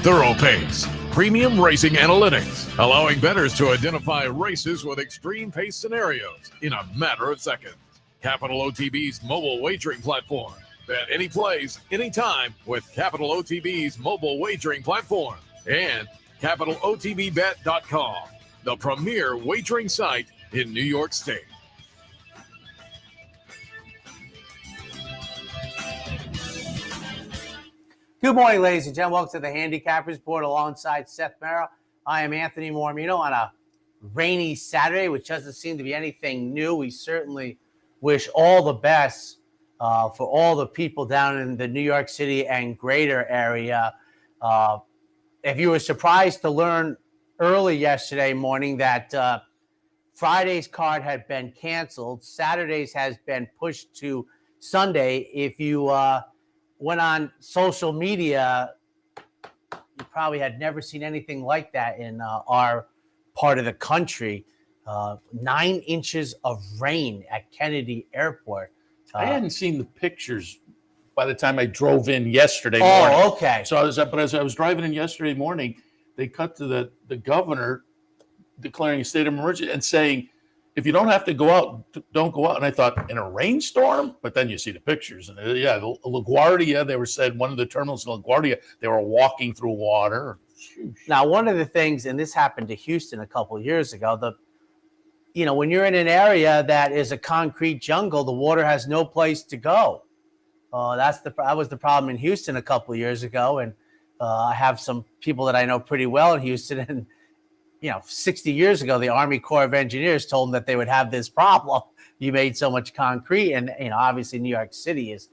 thorough pace, premium racing analytics, allowing bettors to identify races with extreme pace scenarios in a matter of seconds. Capital OTB's mobile wagering platform. Bet any place, anytime with Capital OTB's mobile wagering platform. And CapitalOTBBet.com, the premier wagering site in New York State. Good morning, ladies and gentlemen. Welcome to the Handicappers Report alongside Seth Merrow. I am Anthony Mormino on a rainy Saturday, which doesn't seem to be anything new. We certainly wish all the best for all the people down in the New York City and greater area. If you were surprised to learn early yesterday morning that Friday's card had been canceled, Saturday's has been pushed to Sunday. If you went on social media, you probably had never seen anything like that in our part of the country. 9 inches of rain at Kennedy Airport. I hadn't seen the pictures by the time I drove in yesterday morning. Oh, okay. So as I was driving in yesterday morning, they cut to the governor declaring a state of emergency and saying, if you don't have to go out, don't go out. And I thought, in a rainstorm? But then you see the pictures. And LaGuardia, they were said, one of the terminals in LaGuardia, they were walking through water. Now, one of the things, and this happened to Houston a couple of years ago, when you're in an area that is a concrete jungle, the water has no place to go. That was the problem in Houston a couple of years ago. And I have some people that I know pretty well in Houston, and 60 years ago, the Army Corps of Engineers told them that they would have this problem. You made so much concrete, and obviously New York City is,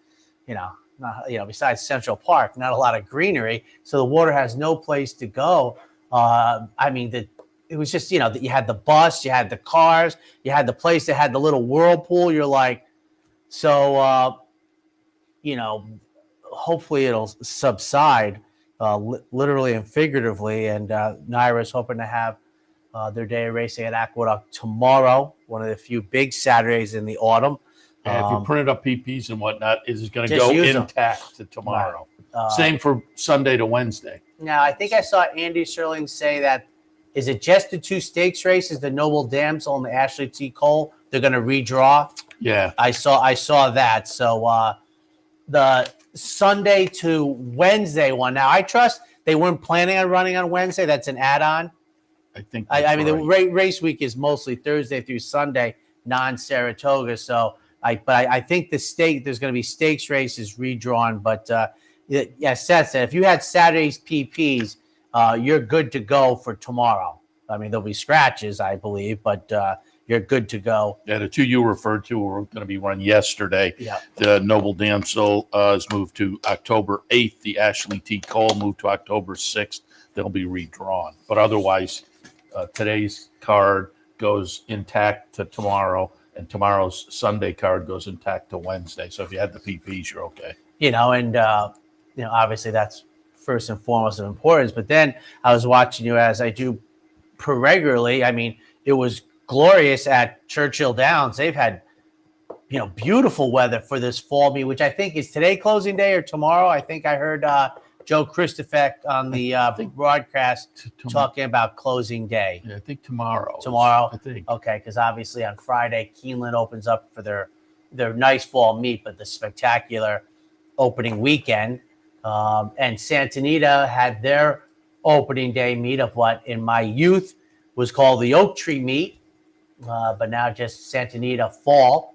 besides Central Park, not a lot of greenery, so the water has no place to go. It was just that you had the bus, you had the cars, you had the place that had the little whirlpool. You're like, so hopefully it'll subside. Literally and figuratively, and Naira's hoping to have their day of racing at Aqueduct tomorrow, one of the few big Saturdays in the autumn. And if you printed up PPs and whatnot, it's going to go intact to tomorrow. Right. Same for Sunday to Wednesday. Now, I think I saw Andy Sherling say that, is it just the 2 stakes races, the Noble Damsel and the Ashley T. Cole, they're going to redraw? Yeah. I saw that. So the Sunday to Wednesday one. Now, I trust they weren't planning on running on Wednesday. That's an add-on. I think. The race week is mostly Thursday through Sunday, non-Saratoga. So, I think there's going to be stakes races redrawn. But Seth said if you had Saturday's PPs, you're good to go for tomorrow. There'll be scratches, I believe, but you're good to go. Yeah, the 2 you referred to were going to be run yesterday. Yeah. The Noble Damsel is moved to October 8th. The Ashley T. Cole moved to October 6th. They'll be redrawn. But otherwise, today's card goes intact to tomorrow, and tomorrow's Sunday card goes intact to Wednesday. So if you had the PPs, you're okay. Obviously that's first and foremost of importance. But then I was watching you, as I do regularly. It was glorious at Churchill Downs. They've had, beautiful weather for this fall meet, which I think is today closing day or tomorrow. I think I heard Joe Christofek on the broadcast talking about closing day. Yeah, I think tomorrow. Tomorrow? I think. Okay, because obviously on Friday, Keeneland opens up for their nice fall meet, but the spectacular opening weekend. And Santa Anita had their opening day meet of what in my youth was called the Oak Tree Meet. But now just Santa Anita Fall.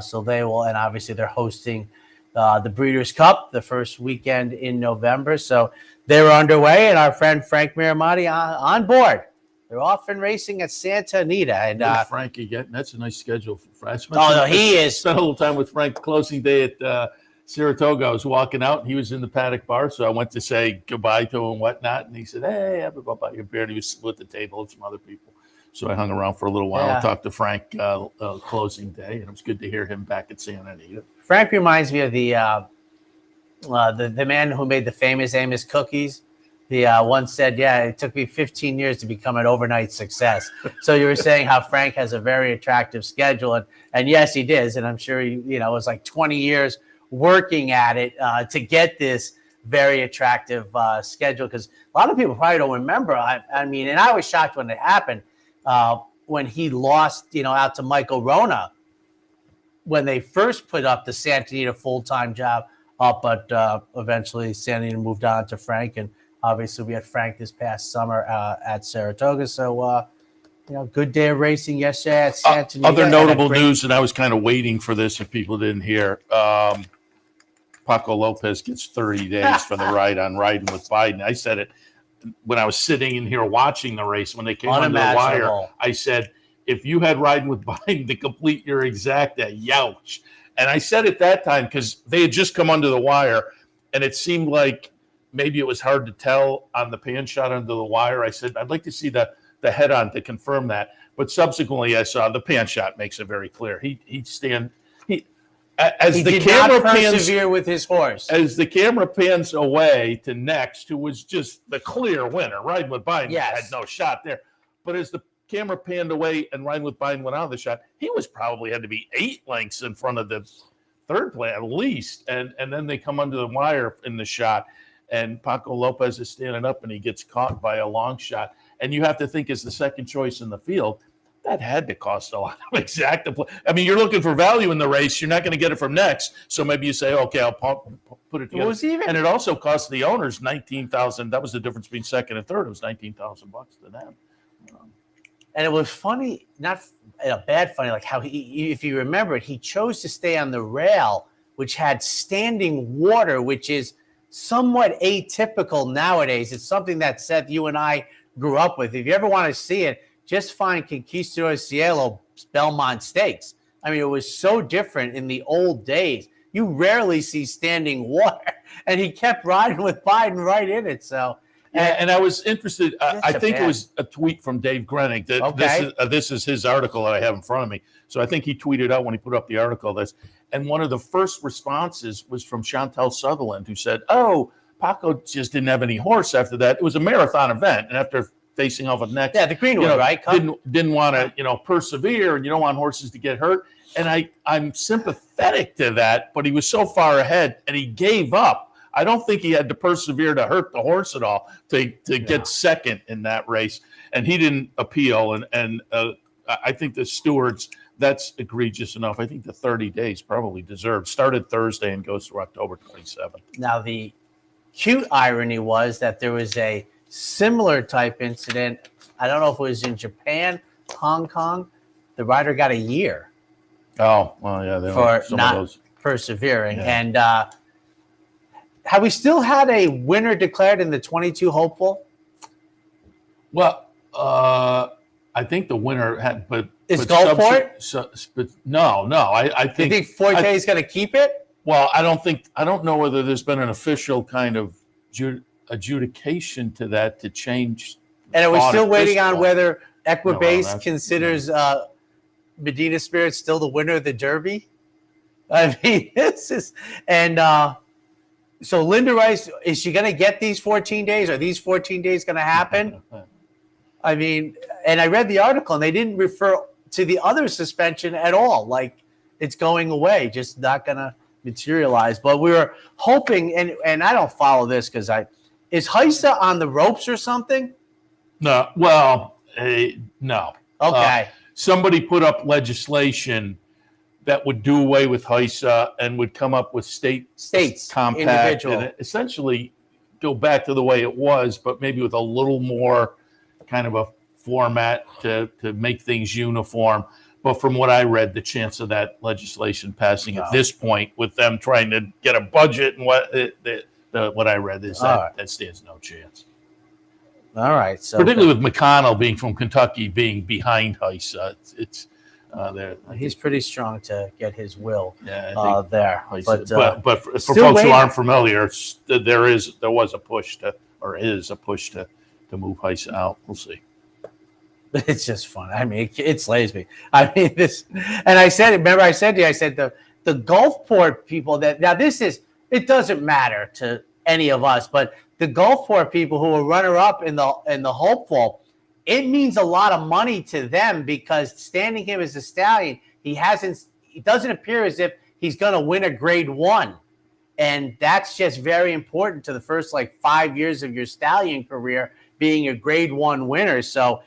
So they will, and obviously they're hosting the Breeders' Cup the first weekend in November. So they're underway, and our friend Frank Miramonti on board. They're off and racing at Santa Anita. And Frank again, that's a nice schedule for Frank. He is. Spent a little time with Frank closing day at Saratoga. I was walking out, and he was in the paddock bar, so I went to say goodbye to him and whatnot. And he said, "Hey, have a buy your beer." And he was at the table with some other people. So I hung around for a little while and talked to Frank closing day, and it was good to hear him back at Santa Anita. Frank reminds me of the man who made the famous Amos cookies. He once said, it took me 15 years to become an overnight success. So you were saying how Frank has a very attractive schedule. And yes, he does. And I'm sure, it was like 20 years working at it to get this very attractive schedule, because a lot of people probably don't remember. I mean, and I was shocked when it happened, when he lost, out to Michael Rona when they first put up the Santa Anita full-time job up, but eventually Santa Anita moved on to Frank, and obviously we had Frank this past summer at Saratoga. So, good day of racing yesterday at Santa Anita. Other notable news, and I was kind of waiting for this if people didn't hear. Paco Lopez gets 30 days for the ride on Riding with Biden. I said it when I was sitting in here watching the race. When they came under the wire, I said, if you had Riding with Biden to complete your exacta, youch. And I said it that time because they had just come under the wire, and it seemed like maybe it was hard to tell on the pan shot under the wire. I said, I'd like to see the head-on to confirm that. But subsequently, I saw the pan shot makes it very clear. He did not persevere with his horse. As the camera pans away to Next, who was just the clear winner, Riding with Biden had no shot there. But as the camera panned away and Riding with Biden went out of the shot, he was probably had to be 8 lengths in front of the third play at least. And then they come under the wire in the shot, and Paco Lopez is standing up, and he gets caught by a long shot. And you have to think, as the second choice in the field, that had to cost a lot of exacta play. I mean, you're looking for value in the race. You're not going to get it from Next. So maybe you say, okay, I'll put it together. And it also cost the owners $19,000. That was the difference between second and third. It was $19,000 to them. And it was funny, not bad funny, like how if you remember it, he chose to stay on the rail, which had standing water, which is somewhat atypical nowadays. It's something that, Seth, you and I grew up with. If you ever want to see it, just find Conquistador Cielo Belmont Stakes. I mean, it was so different in the old days. You rarely see standing water, and he kept riding with Biden right in it. So, and I was interested. I think it was a tweet from Dave Grenick. This is his article that I have in front of me. So I think he tweeted out when he put up the article this. And one of the first responses was from Chantel Sutherland, who said, "Oh, Paco just didn't have any horse after that. It was a marathon event, and after facing off with Next, the Greenwood, right? Didn't want to, persevere, and you don't want horses to get hurt." And I'm sympathetic to that, but he was so far ahead, and he gave up. I don't think he had to persevere to hurt the horse at all to get second in that race, and he didn't appeal. And I think the stewards, that's egregious enough. I think the 30 days probably deserved. Started Thursday and goes through October 27th. Now, the cute irony was that there was a similar type incident. I don't know if it was in Japan, Hong Kong. The rider got a year. Oh, well, yeah. For not persevering. Yeah. And have we still had a winner declared in the 22 hopeful? Well, I think the winner had, but is Gulfport? But no. I think. You think Forte is going to keep it? Well, I don't know whether there's been an official kind of adjudication to that to change. And are we still waiting on whether Equibase considers Medina Spirit still the winner of the Derby? I mean, this is, and so Linda Rice, is she going to get these 14 days? Are these 14 days going to happen? I mean, and I read the article, and they didn't refer to the other suspension at all. Like, it's going away, just not going to materialize. But we were hoping, and I don't follow this because is Heisa on the ropes or something? No. Well, no. Okay. Somebody put up legislation that would do away with Heisa and would come up with states compact individual, and essentially go back to the way it was, but maybe with a little more kind of a format to make things uniform. But from what I read, the chance of that legislation passing at this point, with them trying to get a budget and what I read is that stands no chance. All right. So particularly with McConnell being from Kentucky, being behind Heisa, it's there. He's pretty strong to get his will there. Heisa, but for folks who aren't familiar, there was a push to move Heisa out. We'll see. It's just fun. I mean, it slays me. I mean, this, and I said, remember I said to you, I said the Gulfport people it doesn't matter to any of us, but the Gulfport people who were runner-up in the hopeful, it means a lot of money to them because standing him as a stallion, it doesn't appear as if he's going to win a grade 1. And that's just very important to the first 5 years of your stallion career being a grade 1 winner. So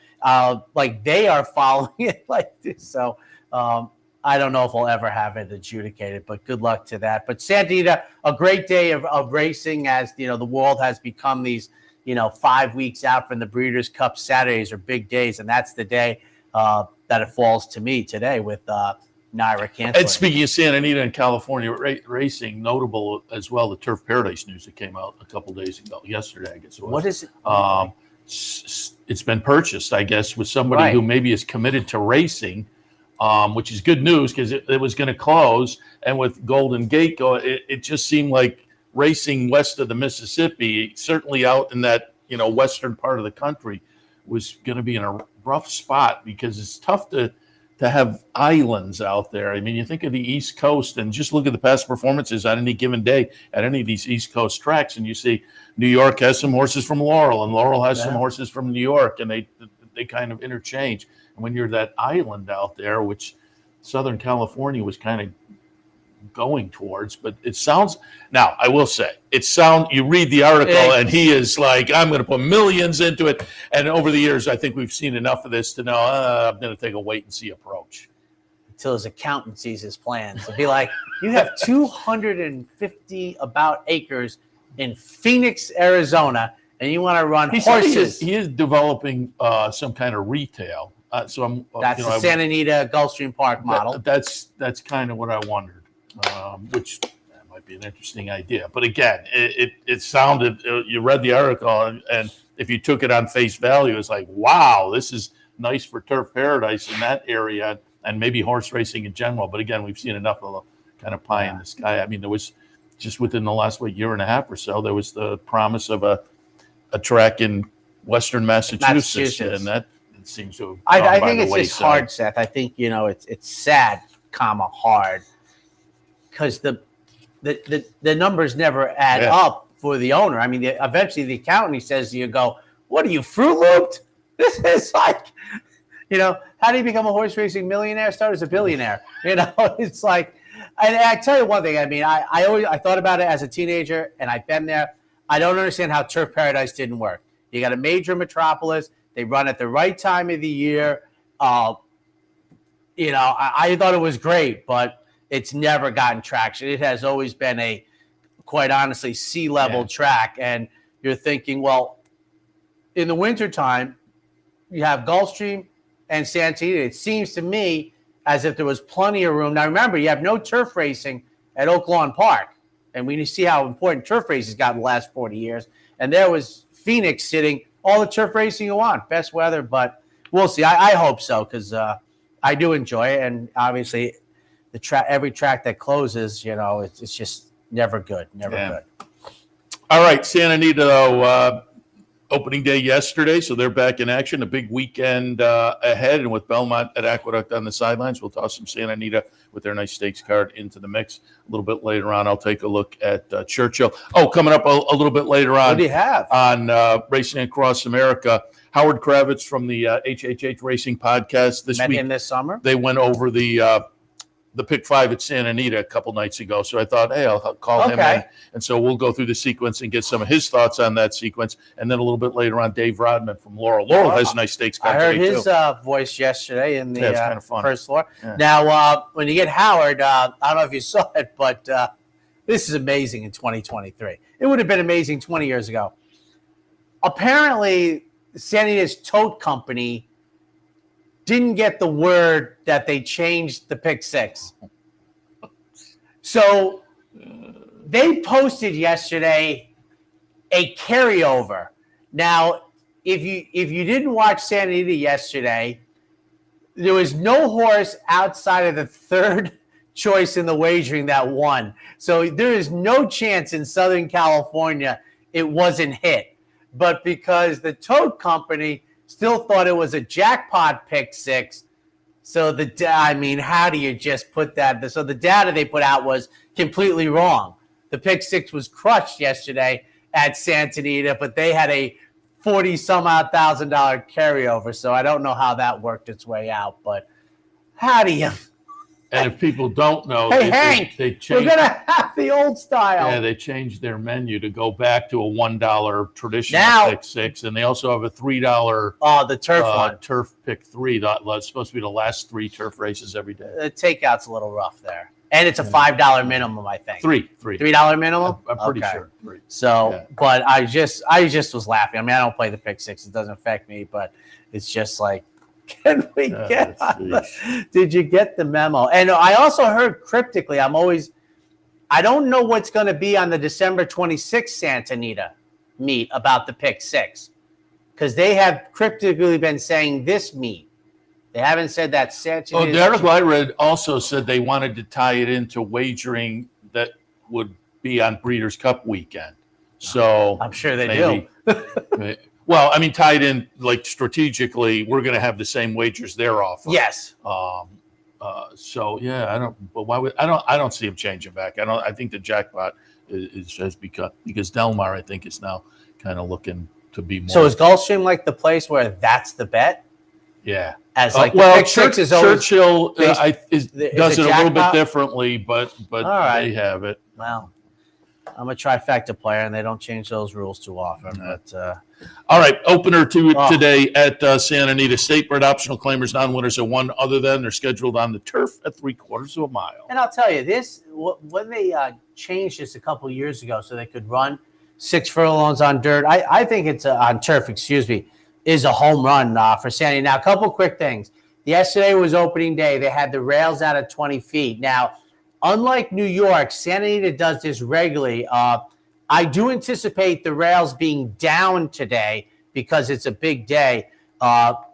they are following it like this. So I don't know if we'll ever have it adjudicated, but good luck to that. But Santa Anita, a great day of racing as, the world has become these, 5 weeks out from the Breeders' Cup. Saturdays are big days, and that's the day that it falls to me today with Naira canceling. And speaking of Santa Anita and California racing, notable as well, the Turf Paradise news that came out a couple days ago, yesterday, I guess it was. What is it? It's been purchased, I guess, with somebody who maybe is committed to racing, which is good news because it was going to close. And with Golden Gate it just seemed like racing west of the Mississippi, certainly out in that western part of the country, was going to be in a rough spot because it's tough to have islands out there. I mean, you think of the East Coast and just look at the past performances on any given day at any of these East Coast tracks, and you see New York has some horses from Laurel, and Laurel has some horses from New York, and they kind of interchange. And when you're that island out there, which Southern California was kind of going towards, but it sounds, now I will say, you read the article and he is like, I'm going to put millions into it. And over the years, I think we've seen enough of this to know I'm going to take a wait and see approach. Until his accountant sees his plans. It'd be like, you have 250 about acres in Phoenix, Arizona, and you want to run horses. He is developing some kind of retail. So I'm. That's the Santa Anita Gulfstream Park model. That's kind of what I wondered. Which might be an interesting idea. But again, it sounded, you read the article, and if you took it on face value, it's like, wow, this is nice for Turf Paradise in that area and maybe horse racing in general. But again, we've seen enough of the kind of pie in the sky. I mean, there was just within the last year and a half or so, there was the promise of a track in Western Massachusetts. And that seems to have I think it's just hard, Seth. I think, it's sad, hard. Because the numbers never add up for the owner. I mean, eventually the accountant, he says to you, what are you, Fruit Looped? This is like, how do you become a horse racing millionaire? Start as a billionaire. It's like, and I tell you one thing. I mean, I thought about it as a teenager, and I've been there. I don't understand how Turf Paradise didn't work. You got a major metropolis. They run at the right time of the year. I thought it was great, but it's never gotten traction. It has always been a, quite honestly, sea-level track. And you're thinking, well, in the wintertime, you have Gulfstream and Santa Anita. It seems to me as if there was plenty of room. Now, remember, you have no turf racing at Oak Lawn Park. And we see how important turf racing has gotten the last 40 years. And there was Phoenix sitting, all the turf racing you want, best weather. But we'll see. I hope so, because I do enjoy it. And obviously, every track that closes, it's just never good, good. All right, Santa Anita, though, opening day yesterday, so they're back in action. A big weekend ahead, and with Belmont at Aqueduct on the sidelines, we'll toss some Santa Anita with their nice stakes card into the mix. A little bit later on, I'll take a look at Churchill. Oh, coming up a little bit later on. What do you have? On Racing Across America, Howard Kravitz from the HHH Racing Podcast this week. Met him this summer? They went over the Pick 5 at Santa Anita a couple nights ago. So I thought, hey, I'll call him in. And so we'll go through the sequence and get some of his thoughts on that sequence. And then a little bit later on, Dave Rodman from Laurel. Laurel has a nice stakes card. I heard his voice yesterday in the kind of fun. First floor. Yeah. Now, when you get Howard, I don't know if you saw it, but this is amazing in 2023. It would have been amazing 20 years ago. Apparently, Santa Anita's tote company didn't get the word that they changed the Pick 6. So they posted yesterday a carryover. Now, if you didn't watch Santa Anita yesterday, there was no horse outside of the third choice in the wagering that won. So there is no chance in Southern California it wasn't hit. But because the tote company still thought it was a jackpot Pick 6. So how do you just put that? So the data they put out was completely wrong. The Pick 6 was crushed yesterday at Santa Anita, but they had a $40,000 carryover. So I don't know how that worked its way out. But how do you And if people don't know, Hey, Hank, they we're changed. going to have the old style. Yeah, they changed their menu to go back to a $1 traditional Now- pick six, and they also have a $3 The turf one. turf pick three. That's supposed to be the last 3 turf races every day. The takeout's a little rough there. And it's a $5 minimum, I think. Three. $3 minimum? I'm pretty Okay. sure. 3. So, Yeah. but I just was laughing. I mean, I don't play the pick six. It doesn't affect me, but it's just like, can we get did you get the memo? And I also heard cryptically, I don't know what's going to be on the December 26th Santa Anita meet about the pick six, because they have cryptically been saying this meet. They haven't said that Santa Anita. The article I read also said they wanted to tie it into wagering that would be on Breeders' Cup weekend. So I'm sure they maybe, do. Well, I mean, tied in like strategically, we're going to have the same wagers they're offering. Yes. So yeah, I don't. But why would I don't see him changing back. I think the jackpot has become, because Delmar I think is now kind of looking to be more. So is Gulfstream like the place where that's the bet? Yeah. As like well, the pick six is always, Churchill does is it a a little bit jackpot? differently, but All right. they have it. well, I'm a trifecta player, and they don't change those rules too often. No. But All right, opener Oh. today at Santa Anita State. Bred optional claimers, non-winners are one other than. They're scheduled on the turf at 3/4 of a mile. and I'll tell you this: when they changed this a couple years ago, so they could run 6 furlongs on dirt. I think it's on turf. Excuse me, is a home run for Santa Anita. Now, a couple quick things. Yesterday was opening day. They had the rails out at 20 feet. Now, unlike New York, Santa Anita does this regularly. I do anticipate the rails being down today because it's a big day.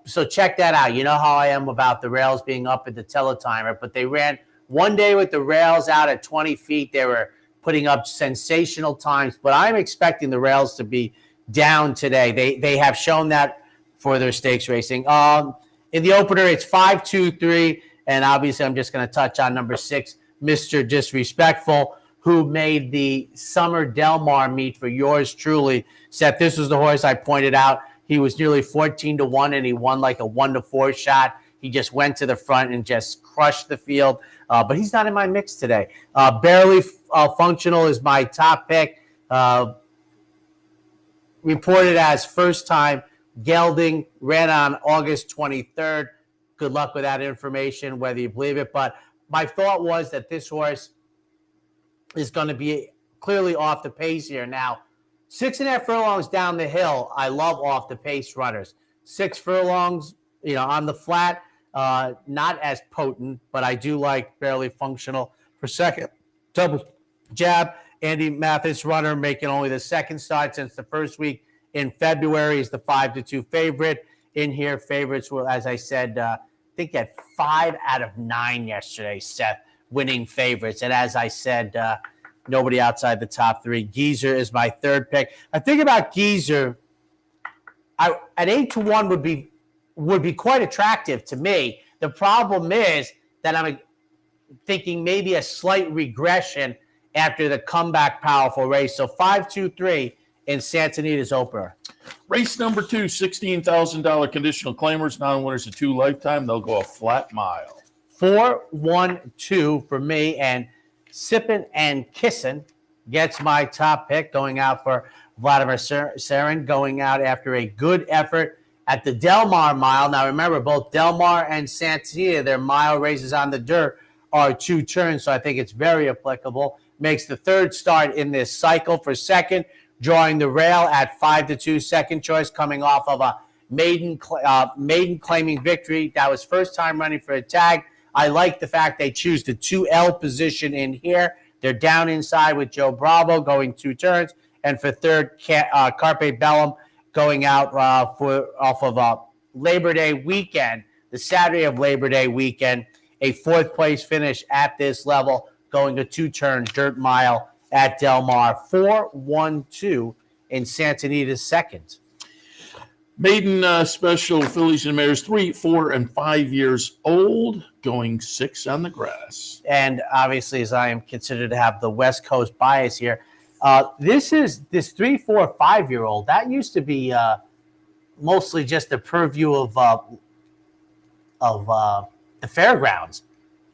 So check that out. You know how I am about the rails being up at the teletimer, but they ran one day with the rails out at 20 feet. They were putting up sensational times, but I'm expecting the rails to be down today. They have shown that for their stakes racing. In the opener, it's 5, 2, 3, and obviously I'm just going to touch on number 6, Mr. Disrespectful, who made the Summer Delmar meet for yours truly. Seth, this was the horse I pointed out. He was nearly 14-1, and he won like a 1-4 shot. He just went to the front and just crushed the field. But he's not in my mix today. Barely Functional is my top pick. Reported as first time gelding, ran on August 23rd. Good luck with that information, whether you believe it. But my thought was that this horse is going to be clearly off the pace here. Now, 6.5 furlongs down the hill, I love off the pace runners. 6 furlongs, on the flat, not as potent, but I do like Barely Functional for second. Double jab. Andy Mathis runner making only the second start since the first week in February is the 5-2 favorite. In here, favorites were, as I said, I think at 5 out of 9 yesterday, Seth, winning favorites. And as I said, nobody outside the top 3. Geezer is my third pick. I think about Geezer, at 8-1 would be quite attractive to me. The problem is that I'm thinking maybe a slight regression after the comeback powerful race. So 5-2-3 in Santa Anita's opener. Race number 2, $16,000 conditional claimers, non-winners of 2 lifetime. They'll go a flat mile. 4-1-2 for me, and Sippin' and Kissin' gets my top pick, going out for Vladimir Sarin, going out after a good effort at the Delmar mile. Now remember, both Delmar and Santa Anita, their mile races on the dirt are 2 turns, so I think it's very applicable. Makes the third start in this cycle for second, drawing the rail at 5-2, second choice, coming off of a maiden claiming victory. That was first time running for a tag. I like the fact they choose the 2L position in here. They're down inside with Joe Bravo going 2 turns. And for third, Carpe Bellum going out off of Labor Day weekend, the Saturday of Labor Day weekend, a 4th place finish at this level, going a 2-turn dirt mile at Del Mar. 4-1-2 in Santa Anita's second. Maiden special fillies and mares, 3, 4, and 5 years old, going 6 on the grass. And obviously, as I am considered to have the West Coast bias here, this 3, 4, 5-year-old. That used to be mostly just the purview of the fairgrounds.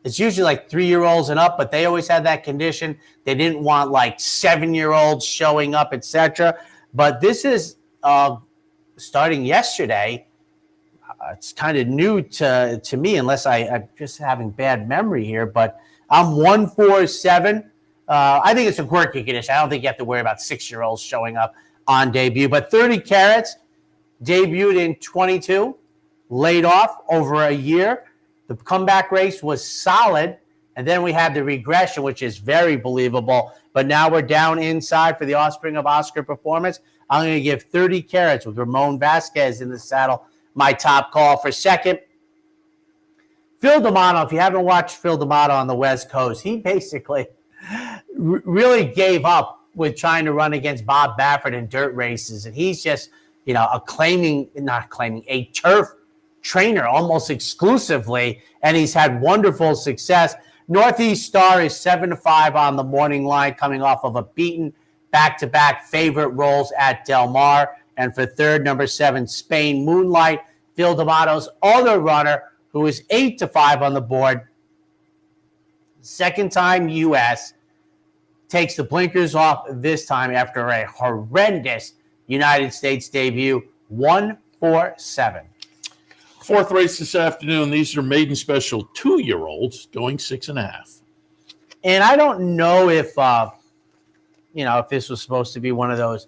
It's usually like 3-year-olds and up, but they always had that condition. They didn't want like 7-year-olds showing up, etc. But this is starting yesterday. It's kind of new to me, unless I'm just having bad memory here. But I'm 147. I think it's a quirky condition. I don't think you have to worry about 6-year-olds showing up on debut. But 30 carats, debuted in 22, laid off over a year. The comeback race was solid. And then we had the regression, which is very believable. But now we're down inside for the offspring of Oscar Performance. I'm going to give 30 carats with Ramon Vasquez in the saddle. My top call. For second, Phil D'Amato. If you haven't watched Phil D'Amato on the West Coast, he basically really gave up with trying to run against Bob Baffert in dirt races. And he's just, a turf trainer almost exclusively. And he's had wonderful success. Northeast Star is 7-5 on the morning line, coming off of a beaten back-to-back favorite rolls at Del Mar. And for third, number 7, Spain Moonlight, Phil D'Amato's other runner, who is 8-5 on the board. Second time U.S. takes the blinkers off this time after a horrendous United States debut, 1-4-7. Fourth race this afternoon. These are maiden special 2-year-olds going 6.5. And I don't know if, if this was supposed to be one of those,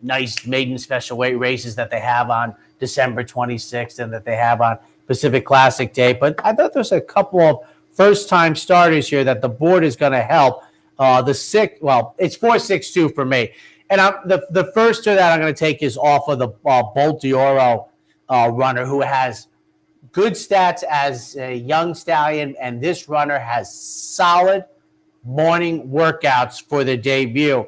nice maiden special weight races that they have on December 26th and that they have on Pacific Classic Day. But I thought there's a couple of first-time starters here that the board is going to help. It's 4-6-2 for me. And the first two that I'm going to take is off of the Bolt d'Oro runner, who has good stats as a young stallion, and this runner has solid morning workouts for the debut.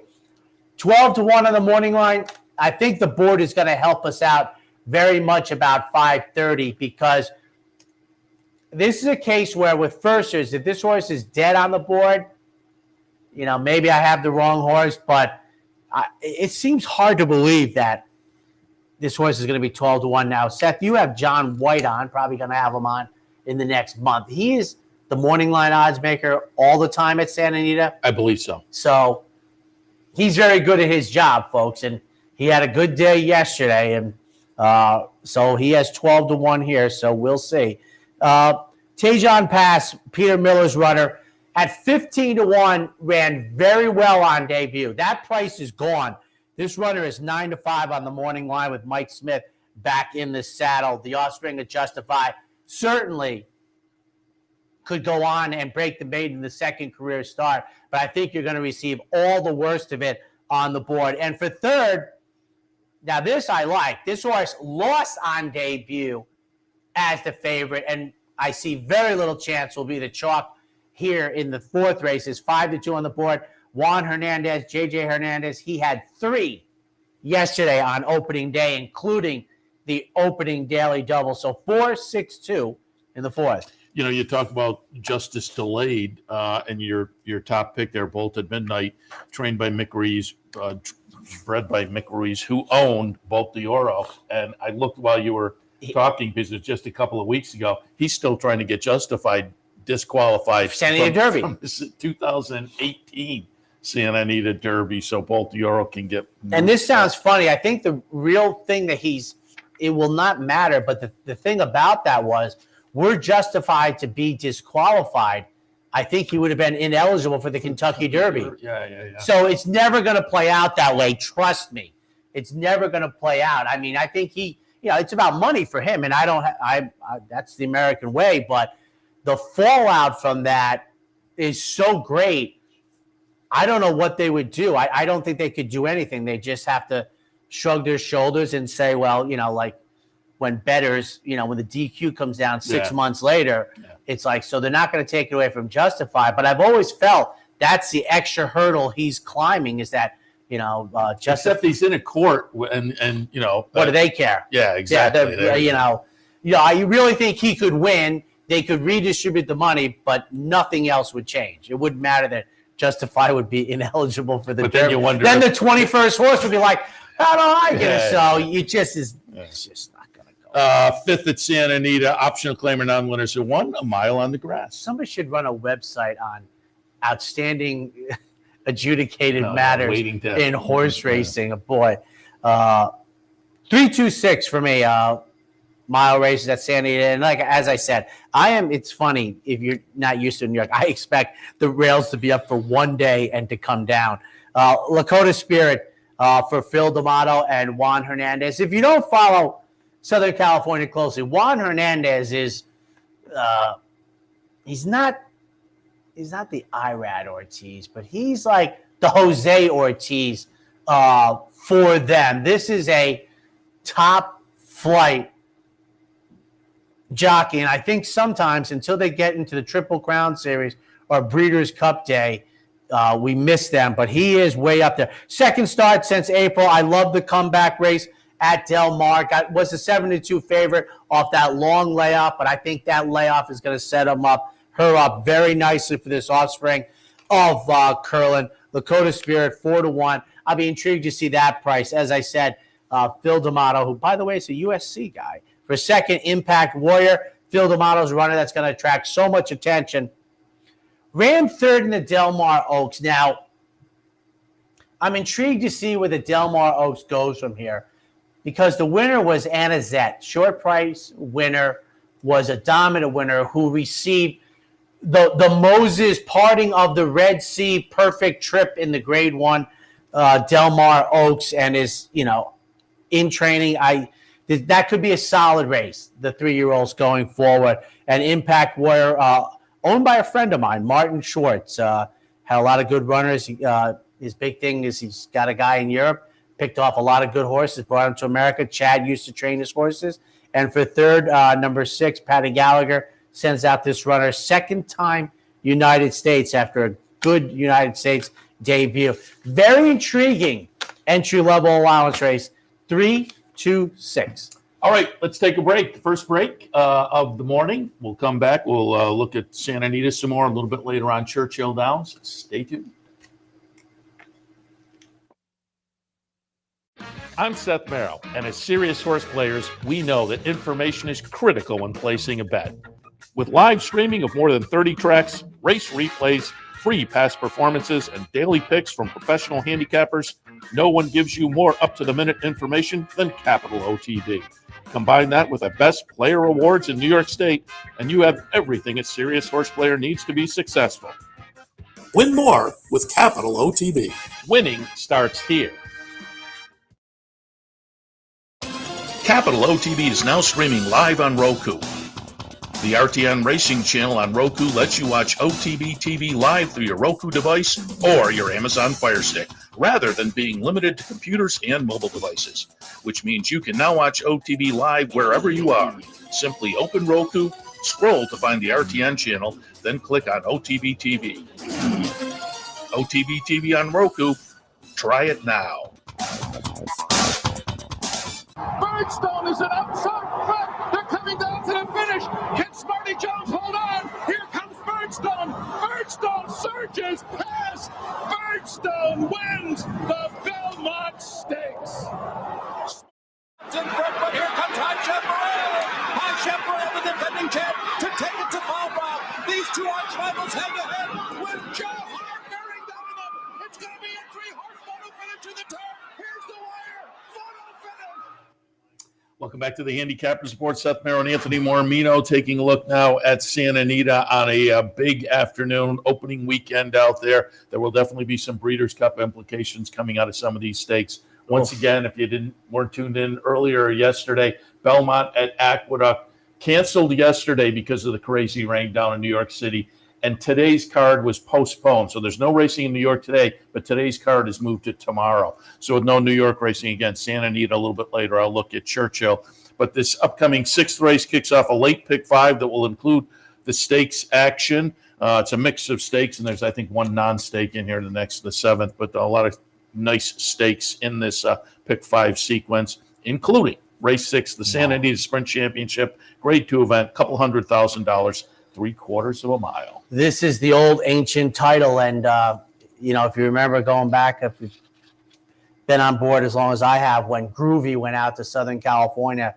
12-1 on the morning line. I think the board is going to help us out very much about 5:30, because this is a case where with firsters, if this horse is dead on the board, maybe I have the wrong horse, but it seems hard to believe that this horse is going to be 12-1 now. Seth, you have John White on, probably going to have him on in the next month. He is the morning line odds maker all the time at Santa Anita. I believe so. So he's very good at his job, folks, and he had a good day yesterday, and so he has 12-1 here, so we'll see. Tejon Pass, Peter Miller's runner, at 15-1, ran very well on debut. That price is gone. This runner is 9-5 on the morning line with Mike Smith back in the saddle. The offspring of Justify certainly could go on and break the maiden in the second career start, but I think you're going to receive all the worst of it on the board. And for third, now this I like. This horse lost on debut as the favorite, and I see very little chance will be the chalk here in the fourth race. Is 5-2 on the board. Juan Hernandez, JJ Hernandez, he had 3 yesterday on opening day, including the opening daily double. So 4-6-2 in the fourth. You talk about Justice Delayed, and your top pick there, Bolt at Midnight, trained by Mick Rees, bred by Mick Rees, who owned Bolt d'Oro. And I looked while you were talking, because it was just a couple of weeks ago. He's still trying to get Justified disqualified Santa Anita Derby from this 2018 Santa Anita Derby, so Bolt d'Oro can get. And this sounds funny. I think the real thing that it will not matter, but the thing about that was, we're Justified to be disqualified. I think he would have been ineligible for the Kentucky Derby. Yeah. So it's never going to play out that way. Trust me. It's never going to play out. I mean, I think it's about money for him, and that's the American way, but the fallout from that is so great. I don't know what they would do. I don't think they could do anything. They just have to shrug their shoulders and say, well, like when bettors, when the DQ comes down 6 months later, it's like, so they're not going to take it away from Justify. But I've always felt that's the extra hurdle he's climbing, is that, except he's in a court and what do they care? Yeah, exactly. Yeah, I really think he could win. They could redistribute the money, but nothing else would change. It wouldn't matter that Justify would be ineligible for the Derby. Then you wonder. Then the 21st horse would be like, how do I get it? So it's just not going to Fifth at Santa Anita, optional claim or non-winners are 1, a mile on the grass. Somebody should run a website on outstanding adjudicated matters in horse racing. Boy, 326 for me. Mile races at Santa Anita, and as I said, it's funny if you're not used to New York. I expect the rails to be up for one day and to come down. Lakota Spirit for Phil D'Amato and Juan Hernandez. If you don't follow Southern California closely, Juan Hernandez is he's not the Irad Ortiz, but he's like the Jose Ortiz for them. This is a top flight jockey, and I think sometimes until they get into the Triple Crown Series or Breeders' Cup Day, we miss them, but he is way up there. Second start since April. I love the comeback race at Del Mar. Was a 7-2 favorite off that long layoff, but I think that layoff is going to set her up very nicely for this offspring of Curlin. Lakota Spirit 4-1. I'll be intrigued to see that price. As I said, Phil D'Amato, who by the way is a USC guy. For second, Impact Warrior. Phil D'Amato's runner that's going to attract so much attention. Ran third in the Del Mar Oaks. Now, I'm intrigued to see where the Del Mar Oaks goes from here because the winner was Anna Zett. Short price winner, was a dominant winner who received the Moses parting of the Red Sea perfect trip in the Grade 1 Del Mar Oaks and is, in training. That could be a solid race, the 3-year-olds going forward. And Impact Warrior, owned by a friend of mine, Martin Schwartz, had a lot of good runners. His big thing is he's got a guy in Europe, picked off a lot of good horses, brought him to America. Chad used to train his horses. And for third, number 6, Patty Gallagher, sends out this runner. Second time United States after a good United States debut. Very intriguing entry-level allowance race, 3-2-6. All right, let's take a break. The first break of the morning. We'll come back. We'll look at Santa Anita some more a little bit later on Churchill Downs. Stay tuned. I'm Seth Merrow, and as serious horse players, we know that information is critical when placing a bet. With live streaming of more than 30 tracks, race replays, free past performances, and daily picks from professional handicappers, no one gives you more up-to-the-minute information than Capital OTB. Combine that with the best player awards in New York State, and you have everything a serious horse player needs to be successful. Win more with Capital OTB. Winning starts here. Capital OTB is now streaming live on Roku. The RTN Racing channel on Roku lets you watch OTB TV live through your Roku device or your Amazon Fire Stick, rather than being limited to computers and mobile devices, which means you can now watch OTB live wherever you are. Simply open Roku, scroll to find the RTN channel, then click on OTB TV. OTB TV on Roku. Try it now. Birdstone is an outside threat. They're coming down to the finish. Can Smarty Jones hold on? Here comes Birdstone. Birdstone surges past. Birdstone wins the Belmont Stakes. In front, but here comes High Chaparral. High Chaparral, the defending champ, to take it to Fall Brown. These two arch rivals head to head with Joe Hart bearing down on them. It's going to be a 3-horse photo finish to the turn. Here's the wire. Photo finish. Welcome back to the Handicappers Report. Seth Merrow and Anthony Mormino taking a look now at Santa Anita on a big afternoon opening weekend out there. There will definitely be some Breeders' Cup implications coming out of some of these stakes. Once again, if you weren't tuned in earlier or yesterday, Belmont at Aqueduct canceled yesterday because of the crazy rain down in New York City. And today's card was postponed. So there's no racing in New York today, but today's card is moved to tomorrow. So with no New York racing again, Santa Anita a little bit later, I'll look at Churchill. But this upcoming 6th race kicks off a late pick 5 that will include the stakes action. It's a mix of stakes, and there's, I think, one non-stake in here, the 7th, but a lot of nice stakes in this pick 5 sequence, including race 6, the Santa Anita Sprint Championship, Grade 2 event, $200,000, 3/4 of a mile. This is the old ancient title, and if you remember going back, if you've been on board as long as I have, when Groovy went out to Southern California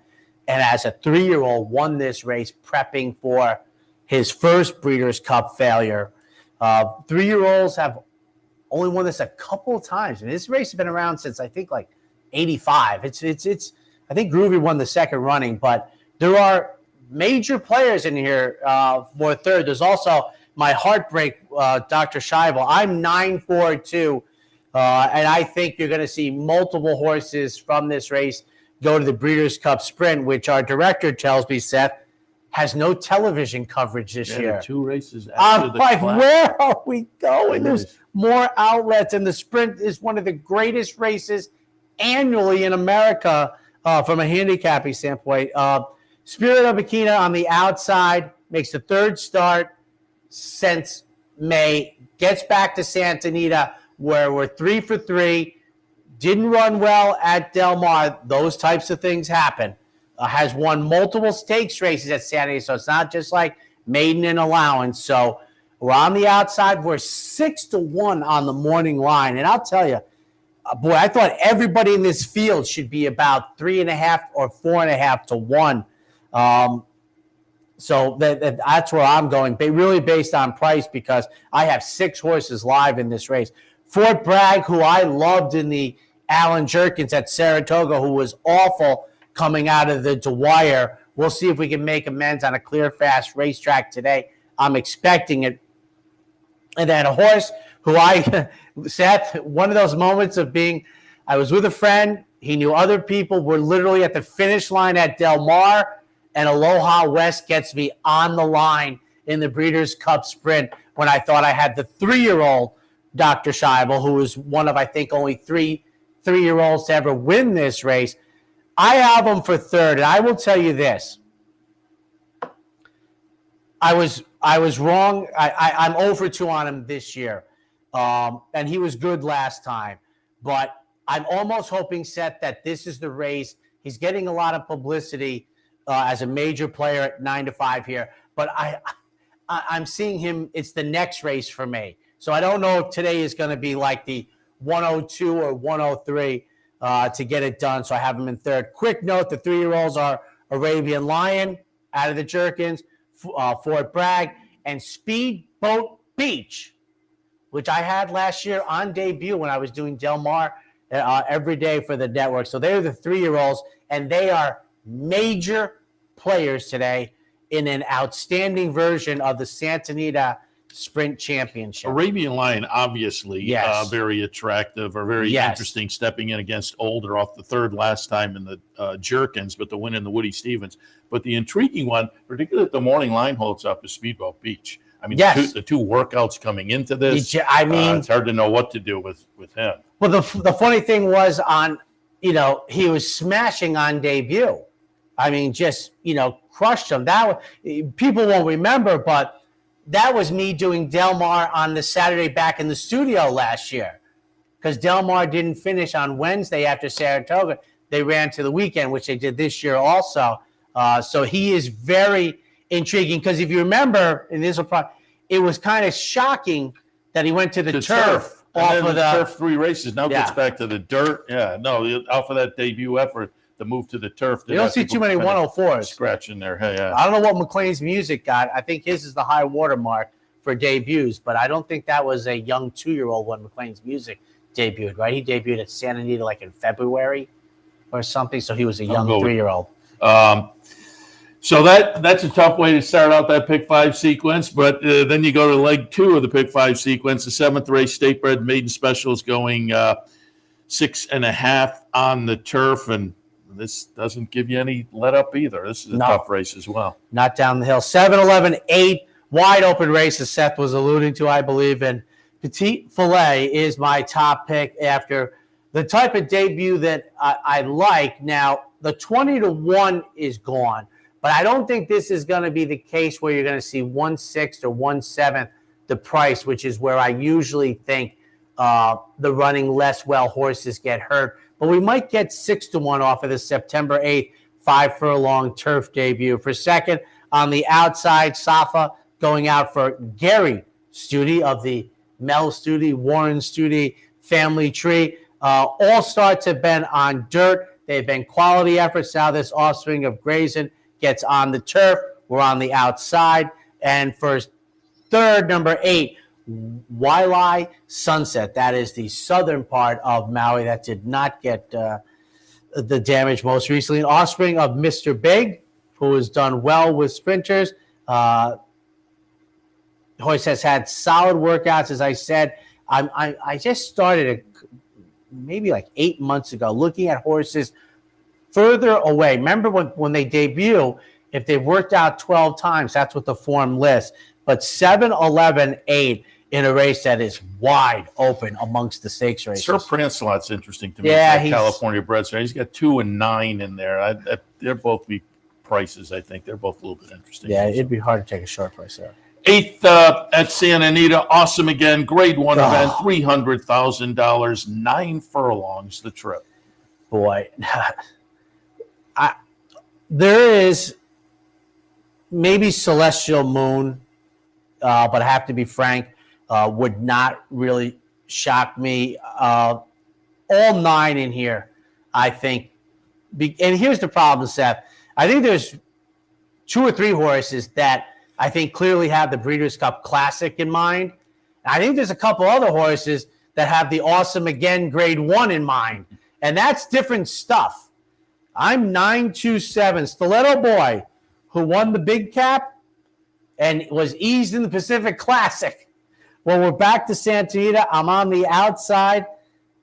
and as a 3-year-old won this race prepping for his first Breeders' Cup failure. 3-year-olds have only won this a couple of times. And this race has been around since I think like 85. It's I think Groovy won the second running, but there are major players in here for third. There's also my heartbreak, Dr. Scheibel. I'm 9-4-2, and I think you're going to see multiple horses from this race go to the Breeders' Cup Sprint, which our director tells me, Seth, has no television coverage this year. 2 races after I'm the like, class. where are we going? There's more outlets, and the Sprint is one of the greatest races annually in America from a handicapping standpoint. Spirit of Bikina on the outside makes the third start since May, gets back to Santa Anita, where we're 3 for 3, didn't run well at Del Mar. Those types of things happen. Has won multiple stakes races at Santa Anita, so it's not just like maiden and allowance. So we're on the outside. We're 6-1 on the morning line. And I'll tell you, boy, I thought everybody in this field should be about 3.5 or 4.5 to 1. So that's where I'm going, really based on price, because I have 6 horses live in this race. Fort Bragg, who I loved in the Allen Jerkins at Saratoga, who was awful coming out of the Dwyer. We'll see if we can make amends on a clear, fast racetrack today. I'm expecting it. And then a horse who Seth, one of those moments of I was with a friend. He knew other people. We're literally at the finish line at Del Mar, and Aloha West gets me on the line in the Breeders' Cup Sprint when I thought I had the 3-year-old Dr. Scheibel, who was one of, I think, only 3-year-olds to ever win this race. I have him for third, and I will tell you this. I was wrong. I'm 0 for 2 on him this year, and he was good last time. But I'm almost hoping, Seth, that this is the race. He's getting a lot of publicity as a major player at 9-5 here, but I'm seeing him. It's the next race for me. So I don't know if today is going to be like the 102 or 103 to get it done. So I have him in third. Quick note, the 3-year-olds are Arabian Lion out of the Jerkins, Fort Bragg, and Speedboat Beach, which I had last year on debut when I was doing Del Mar every day for the network. So they're the 3-year-olds, and they are major players today in an outstanding version of the Santa Anita Sprint Championship. Arabian Lion, obviously, very attractive or very interesting, stepping in against Older off the third last time in the Jerkins, but the win in the Woody Stevens. But the intriguing one, particularly if the morning line holds up, is Speedboat Beach. I mean, the two workouts coming into this, I mean, it's hard to know what to do with him. Well, the funny thing was he was smashing on debut. I mean, just, crushed him. People won't remember, but that was me doing Del Mar on the Saturday back in the studio last year, because Del Mar didn't finish on Wednesday after Saratoga. They ran to the weekend, which they did this year also. So he is very intriguing, because if you remember, and it was kind of shocking that he went to the turf off of the turf 3 races. Now gets back to the dirt. Yeah, no, off of that debut effort. The move to the turf. You don't see too many 104s. Scratching their head. Yeah. I don't know what McLean's music got. I think his is the high watermark for debuts, but I don't think that was a young 2-year-old when McLean's music debuted, right? He debuted at Santa Anita like in February or something, so he was a young 3-year-old. So that's a tough way to start out that pick 5 sequence, but then you go to leg 2 of the pick 5 sequence. The 7th race, State Bred Maiden Special, is going 6.5 on the turf, and this doesn't give you any let up either. This is a tough race as well. Not down the hill. 7-11-8, wide open race, as Seth was alluding to, I believe. And Petite Filet is my top pick after the type of debut that I like. Now, the 20-1 is gone, but I don't think this is going to be the case where you're going to see 1/6 or 1/7 the price, which is where I usually think the running less well horses get hurt. But we might get 6-1 off of the September 8th 5-furlong turf debut. For second, on the outside, Safa going out for Gary Studi of the Mel Studi, Warren Studi family tree. All starts have been on dirt. They've been quality efforts. Now this offspring of Grayson gets on the turf. We're on the outside. And for third, number 8, Wailai Sunset. That is the southern part of Maui that did not get the damage most recently. An offspring of Mr. Big, who has done well with sprinters. Horse has had solid workouts, as I said. I just started maybe like 8 months ago looking at horses further away. Remember when they debut, if they've worked out 12 times, that's what the form lists. But 7, 11, 8 in a race that is wide open amongst the stakes races. Sir Prancelot's interesting to me. Yeah, he's California bred. So he's got 2 and 9 in there. They're both be prices, I think. They're both a little bit interesting. Yeah, it'd be hard to take a short price there. 8th at Santa Anita, awesome again. Grade 1 event, $300,000, 9 furlongs the trip. Boy, there is maybe Celestial Moon, but I have to be frank, would not really shock me. All 9 in here, I think. And here's the problem, Seth. I think there's 2 or 3 horses that I think clearly have the Breeders' Cup Classic in mind. I think there's a couple other horses that have the Awesome Again Grade 1 in mind. And that's different stuff. I'm 927, Stiletto Boy, who won the Big Cap and was eased in the Pacific Classic. Well, we're back to Santa Anita. I'm on the outside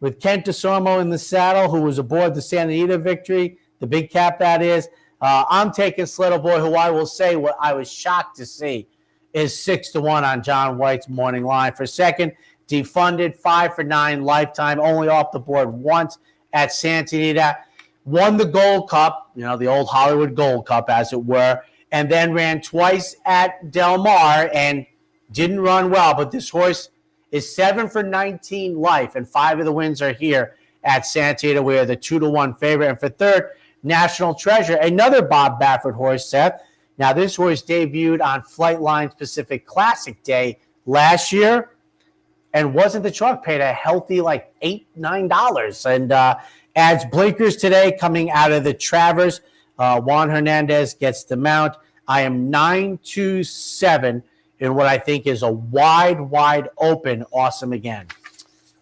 with Kent DeSormo in the saddle, who was aboard the Santa Anita victory, the Big Cap that is. I'm taking Stiletto Boy, who I will say what I was shocked to see is 6-1 on John White's morning line. For second, Defunded, 5 for 9 lifetime, only off the board once at Santa Anita. Won the Gold Cup, the old Hollywood Gold Cup, as it were, and then ran twice at Del Mar and didn't run well. But this horse is 7 for 19 life, and 5 of the wins are here at Santa Anita. We are the 2-1 favorite. And for third, National Treasure, another Bob Baffert horse, Seth. Now, this horse debuted on Flightline's Pacific Classic Day last year and wasn't the chalk, paid a healthy like $8, $9, and adds blinkers today coming out of the Travers. Juan Hernandez gets the mount. I am 927 in what I think is a wide open Awesome Again.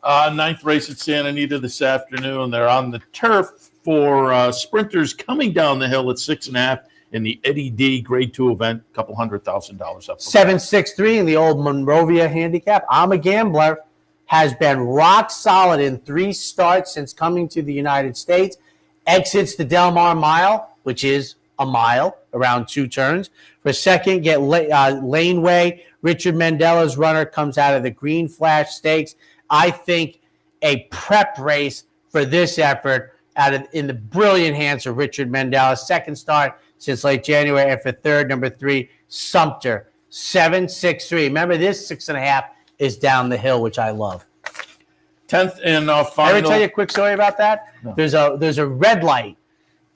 9th race at Santa Anita this afternoon. They're on the turf for sprinters coming down the hill at 6.5 in the Eddie D Grade 2 event. A couple $100,000 up. 763 in the old Monrovia handicap. I'm a Gambler has been rock solid in 3 starts since coming to the United States. Exits the Del Mar Mile, which is a mile around 2 turns. For second, get Laneway. Richard Mandela's runner comes out of the Green Flash Stakes. I think a prep race for this effort in the brilliant hands of Richard Mandela. Second start since late January. And for third, number 3, Sumter, 763. Remember, this 6.5 is down the hill, which I love. 10th and final. Ever tell you a quick story about that? No. There's a red light.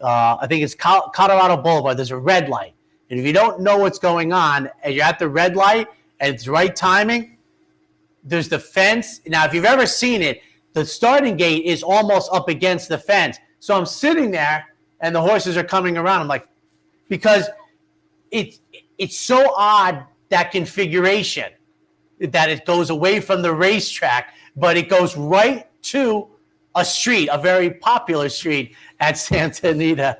I think it's Colorado Boulevard. There's a red light. And if you don't know what's going on, and you're at the red light and it's right timing, there's the fence. Now, if you've ever seen it, the starting gate is almost up against the fence. So I'm sitting there, and the horses are coming around. I'm like, because it's so odd, that configuration, that it goes away from the racetrack, but it goes right to a street, a very popular street at Santa Anita.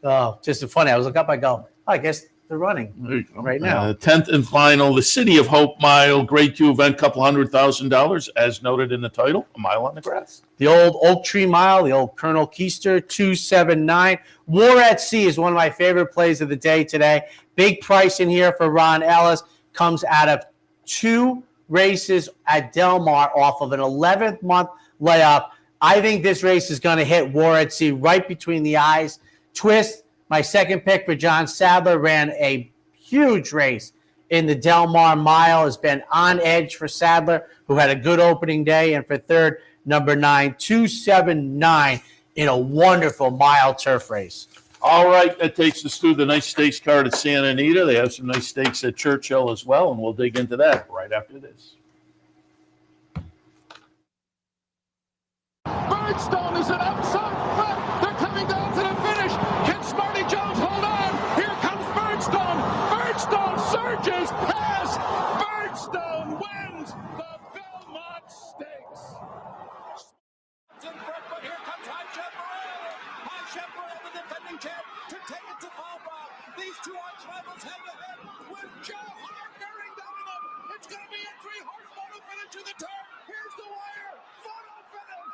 Oh, just funny. I was looking up, I go, I guess they're running right now. 10th and final, the City of Hope Mile, Grade 2 event, couple $100,000, as noted in the title, a mile on the grass. The old Oak Tree Mile, the old Colonel Keister, 279. War at Sea is one of my favorite plays of the day today. Big price in here for Ron Ellis. Comes out of 2 races at Del Mar off of an 11th month layoff. I think this race is going to hit War at Sea right between the eyes. Twist, my second pick for John Sadler, ran a huge race in the Del Mar Mile, has been on edge for Sadler, who had a good opening day. And for third, number 9, 279 in a wonderful mile turf race. All right, that takes us through the nice stakes card at Santa Anita. They have some nice stakes at Churchill as well, and we'll dig into that right after this. Birdstone is an outside threat. They're coming coming down to the finish. Can Smarty Jones hold on? Here comes Birdstone. Birdstone surges past. Birdstone wins the Belmont Stakes. In front, but here comes Handicappers. Handicappers, the defending champ, to take it to Falbrough. These two arch rivals head to head with Joe Hart bearing down on them. It's going to be a three-horse photo finish to the turn. Here's the wire. Photo finish.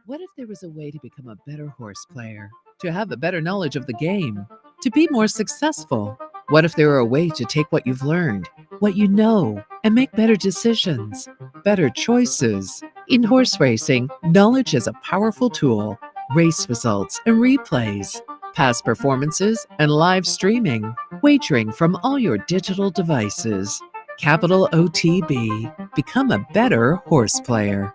What if there was a way to become a better horse player, to have a better knowledge of the game, to be more successful? What if there were a way to take what you've learned, what you know, and make better decisions, better choices? In horse racing, knowledge is a powerful tool. Race results and replays, past performances and live streaming, wagering from all your digital devices. Capital OTB. Become a better horse player.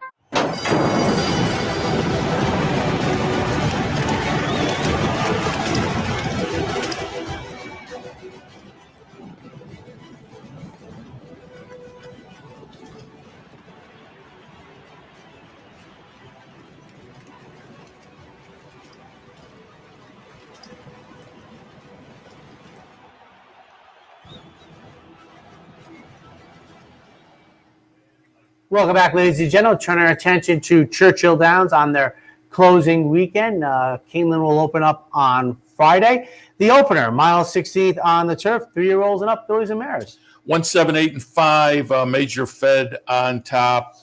Welcome back, ladies and gentlemen. Turn our attention to Churchill Downs on their closing weekend. Keeneland will open up on Friday. The opener, mile 16th on the turf, 3-year-olds and up, fillies and mares. 1, 7, 8, and 5. Major Fed on top.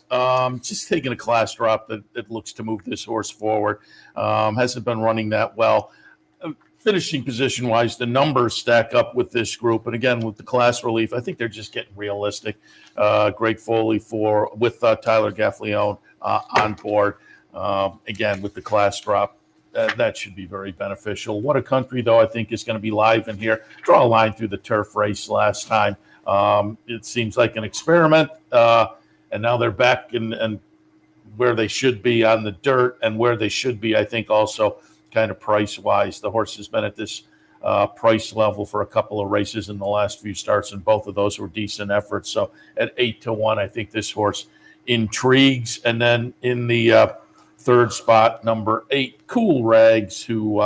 Just taking a class drop that looks to move this horse forward. Hasn't been running that well. Finishing position-wise, the numbers stack up with this group. And again, with the class relief, I think they're just getting realistic. Greg Foley with Tyler Gaffleone on board. Again, with the class drop, that should be very beneficial. What a Country, though, I think is going to be live in here. Draw a line through the turf race last time. It seems like an experiment, and now they're back and where they should be on the dirt, and where they should be, I think, also kind of price-wise. The horse has been at this price level for a couple of races in the last few starts, and both of those were decent efforts. So at 8-1, I think this horse intrigues. And then in the third spot, number 8, Cool Rags, who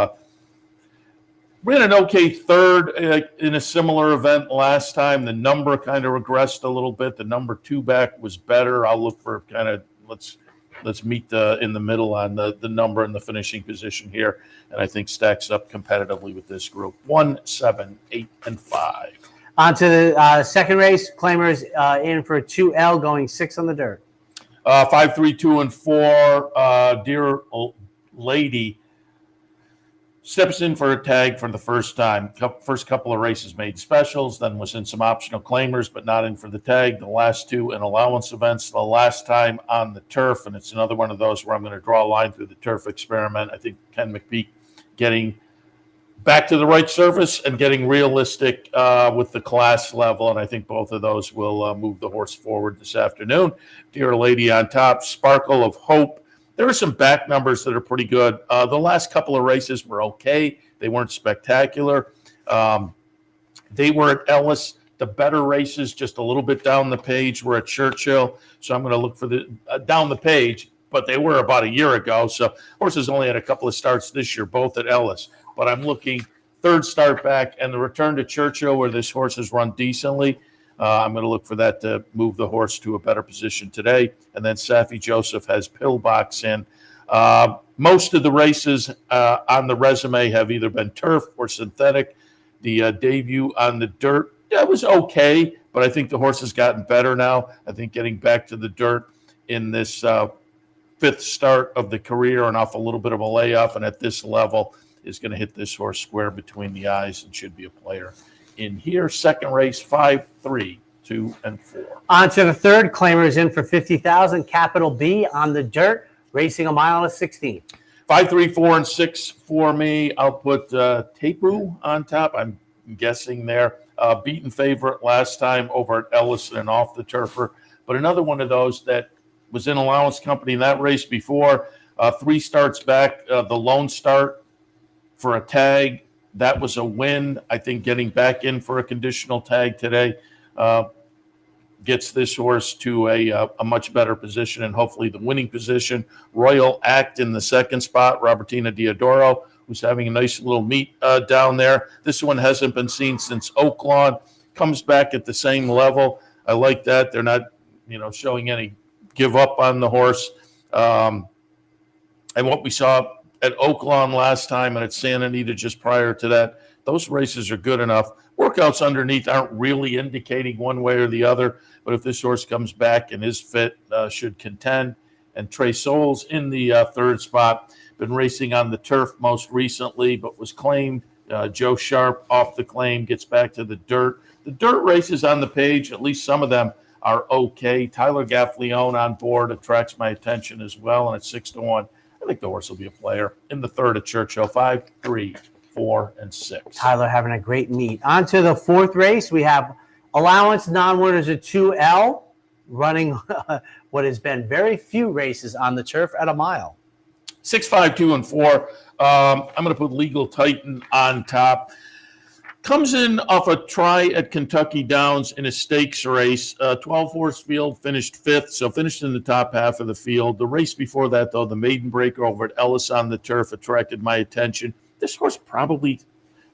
ran an okay third in a similar event last time. The number kind of regressed a little bit. The number 2 back was better. I'll look for kind of let's meet in the middle on the number and the finishing position here, and I think stacks up competitively with this group. 1, 7, 8, and 5. On to the second race. Claimers in for a 2L, going 6 on the dirt. 5, 3, 2, and 4. Dear Lady steps in for a tag for the first time. First couple of races made specials, then was in some optional claimers, but not in for the tag. The last 2 in allowance events, the last time on the turf, and it's another one of those where I'm going to draw a line through the turf experiment. I think Ken McPeak getting back to the right surface and getting realistic with the class level, and I think both of those will move the horse forward this afternoon. Dear Lady on top, Sparkle of Hope. There are some back numbers that are pretty good. The last couple of races were okay. They weren't spectacular. They were at Ellis. The better races, just a little bit down the page, were at Churchill. So I'm going to look for the down the page, but they were about a year ago. So horses only had a couple of starts this year, both at Ellis. But I'm looking third start back, and the return to Churchill, where this horse has run decently. I'm going to look for that to move the horse to a better position today. And then Safi Joseph has Pillbox in. Most of the races on the resume have either been turf or synthetic. The debut on the dirt, that was okay, but I think the horse has gotten better now. I think getting back to the dirt in this 5th start of the career and off a little bit of a layoff and at this level is going to hit this horse square between the eyes and should be a player in here. Second race, 5, 3, 2, and 4. On to the third. Claimers in for 50,000. Capital B on the dirt, racing a mile and 16. 5, 3, 4, and 6 for me. I'll put Taperu on top. I'm guessing there. Beaten favorite last time over at Ellison and off the turfer. But another one of those that was in allowance company in that race before. 3 starts back. The lone start for a tag. That was a win. I think getting back in for a conditional tag today gets this horse to a much better position and hopefully the winning position. Royal Act in the second spot, Robertina Diodoro, who's having a nice little meet down there. This one hasn't been seen since Oaklawn. Comes back at the same level. I like that. They're not, showing any give up on the horse. And what we saw at Oaklawn last time and at Santa Anita just prior to that, those races are good enough. Workouts underneath aren't really indicating one way or the other, but if this horse comes back and is fit, should contend. And Trey Souls in the third spot, been racing on the turf most recently, but was claimed. Joe Sharp off the claim, gets back to the dirt. The dirt races on the page, at least some of them, are okay. Tyler Gaffleone on board attracts my attention as well, and it's 6-1. I think the horse will be a player in the third at Churchill. 5, 3, 4, and 6. Tyler having a great meet. On to the fourth race. We have allowance non-winners at 2L, running what has been very few races on the turf at a mile. 6, 5, 2, and 4. I'm going to put Legal Titan on top. Comes in off a try at Kentucky Downs in a stakes race. 12-horse field, finished 5th, so finished in the top half of the field. The race before that, though, the Maiden Breaker over at Ellis on the turf attracted my attention. This horse probably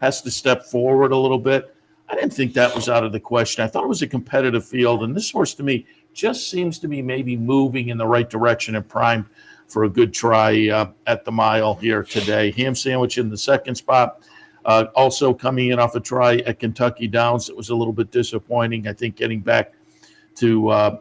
has to step forward a little bit. I didn't think that was out of the question. I thought it was a competitive field, and this horse to me just seems to be maybe moving in the right direction and primed for a good try at the mile here today. Ham Sandwich in the second spot. Also coming in off a try at Kentucky Downs. It was a little bit disappointing. I think getting back to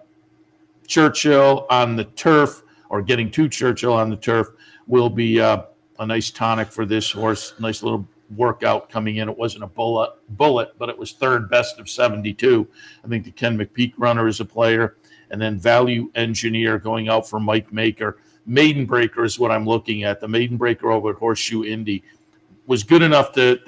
Churchill on the turf, or getting to Churchill on the turf, will be a nice tonic for this horse. Nice little workout coming in. It wasn't a bullet, but it was third best of 72. I think the Ken McPeak runner is a player. And then Value Engineer going out for Mike Maker. Maiden Breaker is what I'm looking at. The Maiden Breaker over at Horseshoe Indy was good enough to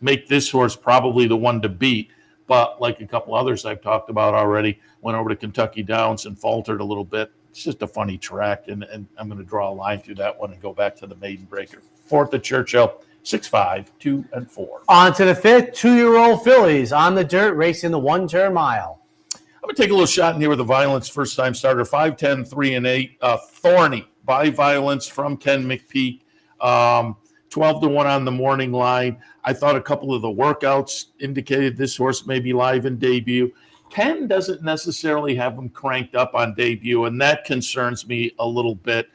make this horse probably the one to beat. But like a couple others I've talked about already, went over to Kentucky Downs and faltered a little bit. It's just a funny track, and I'm going to draw a line through that one and go back to the Maiden Breaker. Fourth at Churchill, 6, 5, 2, and 4. On to the fifth, 2-year-old fillies on the dirt, racing the 1-turn mile. I'm going to take a little shot in here with the Violence first-time starter, 5, 10, 3, and 8. Thorny by Violence from Ken McPeak. 12-1 on the morning line. I thought a couple of the workouts indicated this horse may be live in debut. Ken doesn't necessarily have him cranked up on debut, and that concerns me a little bit.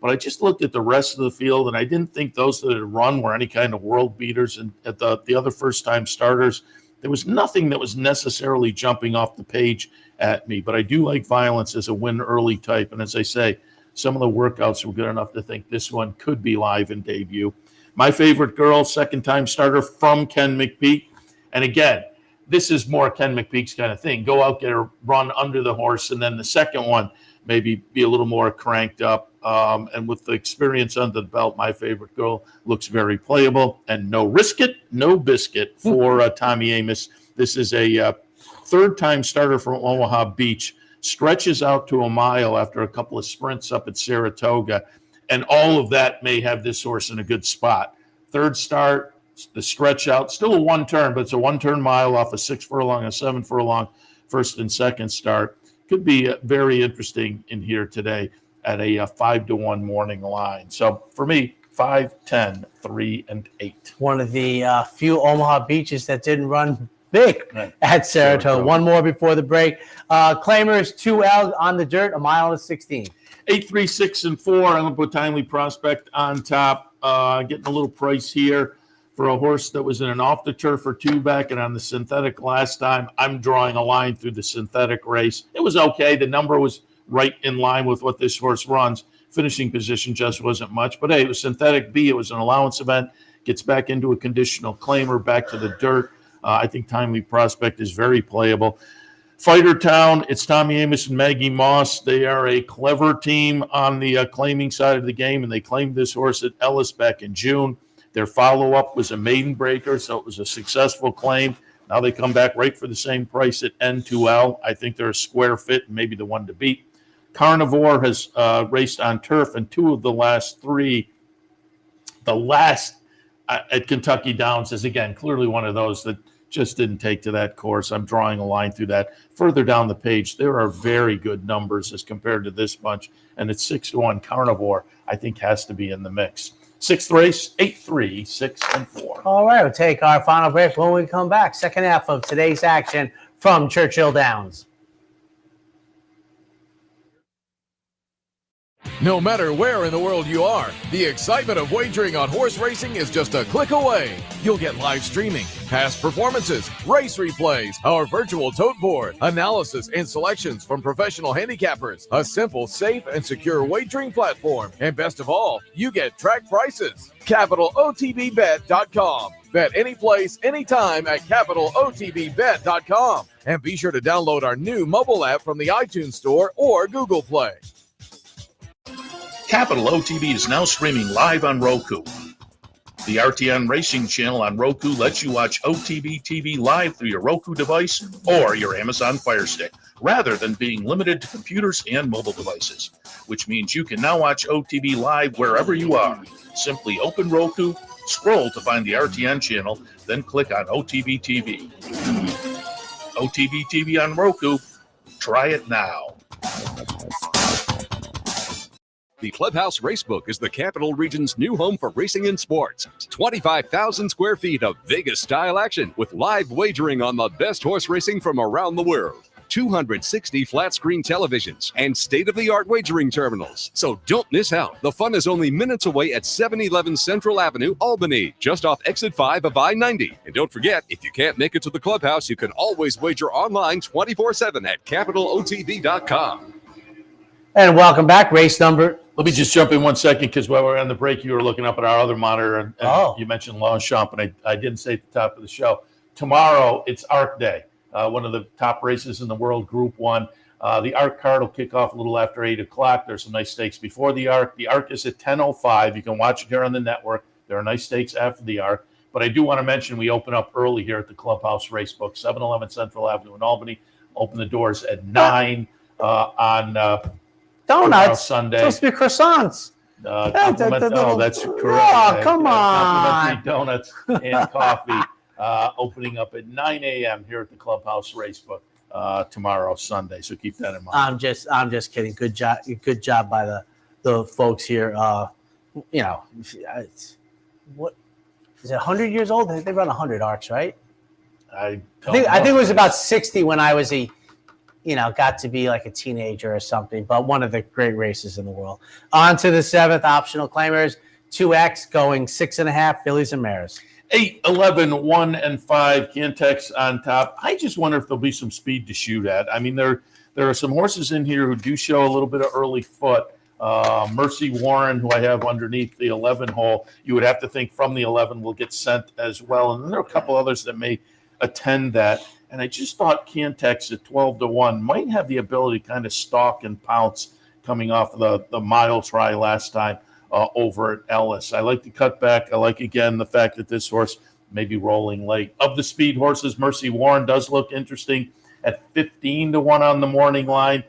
But I just looked at the rest of the field, and I didn't think those that had run were any kind of world beaters. And at the other first-time starters, there was nothing that was necessarily jumping off the page at me. But I do like Violence as a win-early type. And as I say, some of the workouts were good enough to think this one could be live in debut. My favorite girl, second-time starter from Ken McPeak. And again, this is more Ken McPeak's kind of thing. Go out, get a run under the horse, and then the second one maybe be a little more cranked up. And with the experience under the belt, my favorite girl looks very playable. And no risk it, no biscuit for Tommy Amos. This is a third-time starter from Omaha Beach. Stretches out to a mile after a couple of sprints up at Saratoga. And all of that may have this horse in a good spot. Third start, the stretch out, still a 1-turn, but it's a 1-turn mile off a 6 furlong, a 7 furlong, first and second start. Could be very interesting in here today at a 5-1 morning line. So for me, 5, 10, 3, and 8. One of the few Omaha Beaches that didn't run big at Saratoga. One more before the break. Claimers 2L on the dirt, a mile and 16. 8, 3, 6, and 4. I'm going to put Timely Prospect on top. Getting a little price here for a horse that was in an off-the-turf or 2-back and on the synthetic last time. I'm drawing a line through the synthetic race. It was okay. The number was right in line with what this horse runs. Finishing position just wasn't much. But, hey, it was synthetic B. It was an allowance event. Gets back into a conditional claimer, back to the dirt. I think Timely Prospect is very playable. Fighter Town, it's Tommy Amos and Maggie Moss. They are a clever team on the claiming side of the game, and they claimed this horse at Ellis back in June. Their follow-up was a Maiden Breaker, so it was a successful claim. Now they come back right for the same price at N2L. I think they're a square fit and maybe the one to beat. Carnivore has raced on turf in 2 of the last 3. The last at Kentucky Downs is, again, clearly one of those that just didn't take to that course. I'm drawing a line through that. Further down the page, there are very good numbers as compared to this bunch, and it's 6-1 Carnivore, I think, has to be in the mix. Sixth race, 8-3, 6-4. All right, we'll take our final break when we come back. Second half of today's action from Churchill Downs. No matter where in the world you are, the excitement of wagering on horse racing is just a click away. You'll get live streaming, past performances, race replays, our virtual tote board, analysis and selections from professional handicappers, a simple, safe, and secure wagering platform, and best of all, you get track prices. CapitalOTBBet.com. Bet any place, anytime at CapitalOTBBet.com. And be sure to download our new mobile app from the iTunes Store or Google Play. Capital OTB is now streaming live on Roku. The RTN Racing channel on Roku lets you watch OTB TV live through your Roku device or your Amazon Fire Stick, rather than being limited to computers and mobile devices, which means you can now watch OTB live wherever you are. Simply open Roku, scroll to find the RTN channel, then click on OTB TV. OTB TV on Roku. Try it now. The Clubhouse Racebook is the Capital Region's new home for racing and sports. 25,000 square feet of Vegas-style action with live wagering on the best horse racing from around the world. 260 flat-screen televisions and state-of-the-art wagering terminals. So don't miss out. The fun is only minutes away at 711 Central Avenue, Albany, just off exit 5 of I-90. And don't forget, if you can't make it to the Clubhouse, you can always wager online 24/7 at CapitalOTB.com. And welcome back. Race number. Let me just jump in 1 second, because while we're on the break, you were looking up at our other monitor, and you mentioned Longchamp, and I didn't say at the top of the show. Tomorrow, it's ARC Day, one of the top races in the world, Group 1. The ARC card will kick off a little after 8 o'clock. There's some nice stakes before the ARC. The ARC is at 10:05. You can watch it here on the network. There are nice stakes after the ARC. But I do want to mention we open up early here at the Clubhouse Racebook, 711 Central Avenue in Albany. Open the doors at 9 on donuts Sunday. Supposed to be croissants. That's correct. Oh, come on. Complimentary donuts and coffee opening up at 9 a.m. here at the Clubhouse Racebook tomorrow, Sunday. So keep that in mind. I'm just kidding. Good job by the folks here. What is it? 100 years old? They run 100 ARCs, right? I think it was about 60 when I was got to be like a teenager or something, but one of the great races in the world. On to the 7th, optional claimers, 2X going 6.5, fillies and mares. 8, 11, 1, and 5, Cantex on top. I just wonder if there'll be some speed to shoot at. I mean, there are some horses in here who do show a little bit of early foot. Mercy Warren, who I have underneath the 11 hole, you would have to think from the 11 will get sent as well. And then there are a couple others that may attend that. And I just thought Cantex at 12-1 might have the ability to kind of stalk and pounce coming off the mile try last time over at Ellis. I like the cutback. I like, again, the fact that this horse may be rolling late. Of the speed horses, Mercy Warren does look interesting at 15-1 on the morning line.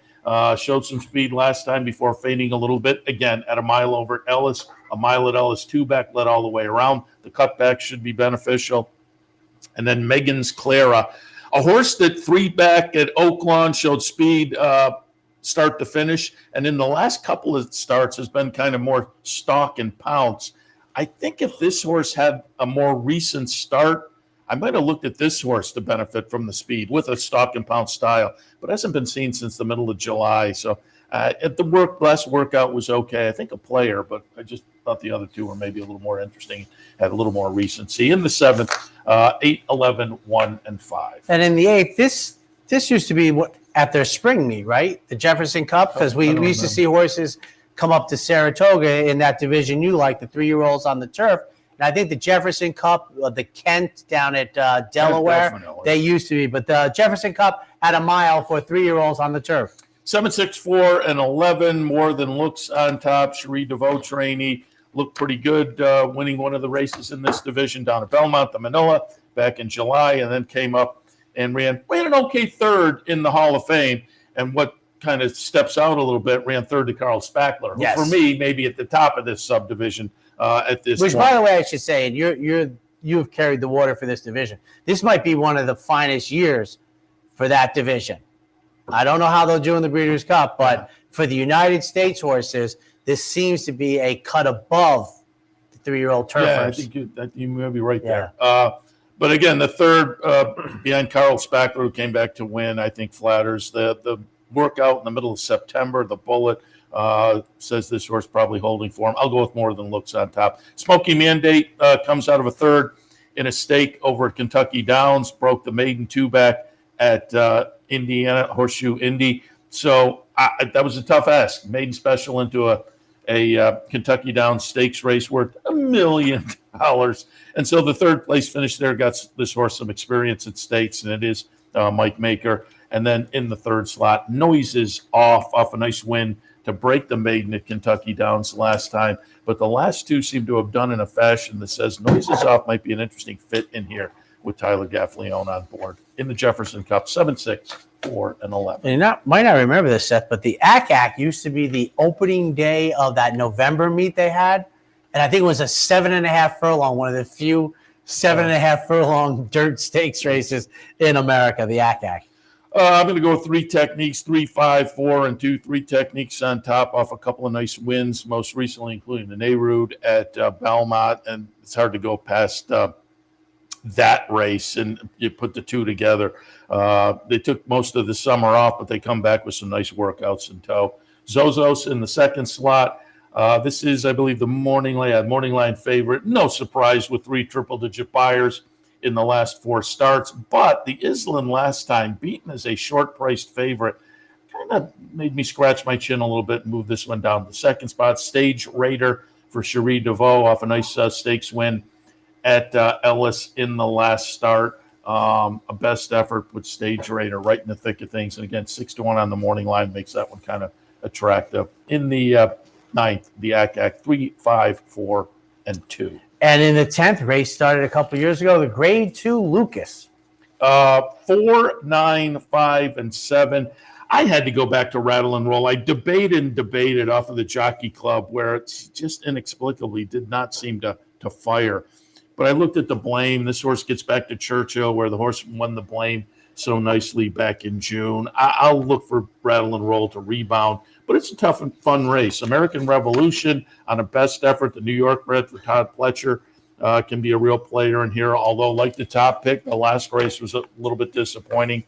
Showed some speed last time before fading a little bit. Again, at a mile over at Ellis, a mile at Ellis, 2-back led all the way around. The cutback should be beneficial. And then Megan's Clara, a horse that 3-back at Oaklawn showed speed start to finish, and in the last couple of starts has been kind of more stalk and pounce. I think if this horse had a more recent start, I might have looked at this horse to benefit from the speed with a stalk and pounce style, but hasn't been seen since the middle of July. So at the last workout was okay. I think a player, but I just thought the other two were maybe a little more interesting, had a little more recency. In the 7th, 8, 11, 1, and 5. And in the 8th, this used to be at their spring meet, right? The Jefferson Cup, because we used to see horses come up to Saratoga in that division you like, the 3-year-olds on the turf. And I think the Jefferson Cup, the Kent down at Delaware, they used to be. But the Jefferson Cup had a mile for 3-year-olds on the turf. 7, 6, 4, and 11, more than looks on top. Cherie DeVoe trainee looked pretty good, winning one of the races in this division down at Belmont, the Manila, back in July, and then came up and ran an okay third in the Hall of Fame. And what kind of steps out a little bit, ran third to Carl Spackler, who for me, maybe at the top of this subdivision at this point. Which, by the way, I should say, and you've carried the water for this division. This might be one of the finest years for that division. I don't know how they'll do in the Breeders' Cup, but for the United States horses, this seems to be a cut above the 3-year-old turfers. Yeah, I think you may be right there. But again, the third behind Carl Spackler, who came back to win, I think flatters. The workout in the middle of September, the Bullet, says this horse probably holding form. I'll go with More Than Looks on top. Smoky Mandate comes out of a third in a stake over at Kentucky Downs, broke the maiden two-back at Indiana, Horseshoe Indy. So that was a tough ask. Maiden special into a Kentucky Downs stakes race worth $1 million. And so the third place finish there got this horse some experience at stakes, and it is Mike Maker. And then in the third slot, Noises off a nice win to break the maiden at Kentucky Downs last time. But the last two seem to have done in a fashion that says Noises off might be an interesting fit in here with Tyler Gaffleone on board. In the Jefferson Cup, 7-6, 4, and 11. And you might not remember this, Seth, but the ACAC used to be the opening day of that November meet they had. And I think it was a 7.5 furlong, one of the few 7.5 furlong dirt stakes races in America, the ACAC. I'm going to go 3 techniques, 3, 5, 4, and 2. 3 techniques on top off a couple of nice wins, most recently including the Nehrude at Belmont. And it's hard to go past that race, and you put the two together. They took most of the summer off, but they come back with some nice workouts in tow. Zozos in the second slot. This is, I believe, the morning line favorite. No surprise with 3 triple-digit buyers in the last 4 starts. But the Island last time, beaten as a short-priced favorite, kind of made me scratch my chin a little bit and move this one down to the second spot. Stage Raider for Cherie DeVoe off a nice stakes win at Ellis in the last start. A best effort with Stage Raider right in the thick of things. And again, 6-1 on the morning line makes that one kind of attractive. In the ninth, the ACAC, 3, 5, 4, and 2. And in the 10th, race started a couple years ago, the Grade 2 Lucas. 4, 9, 5, and 7. I had to go back to Rattle and Roll. I debated off of the Jockey Club where it's just inexplicably did not seem to fire. But I looked at the Blame. This horse gets back to Churchill where the horse won the Blame so nicely back in June. I'll look for Rattle and Roll to rebound. But it's a tough and fun race. American Revolution on a best effort. The New York bred for Todd Pletcher can be a real player in here. Although, like the top pick, the last race was a little bit disappointing.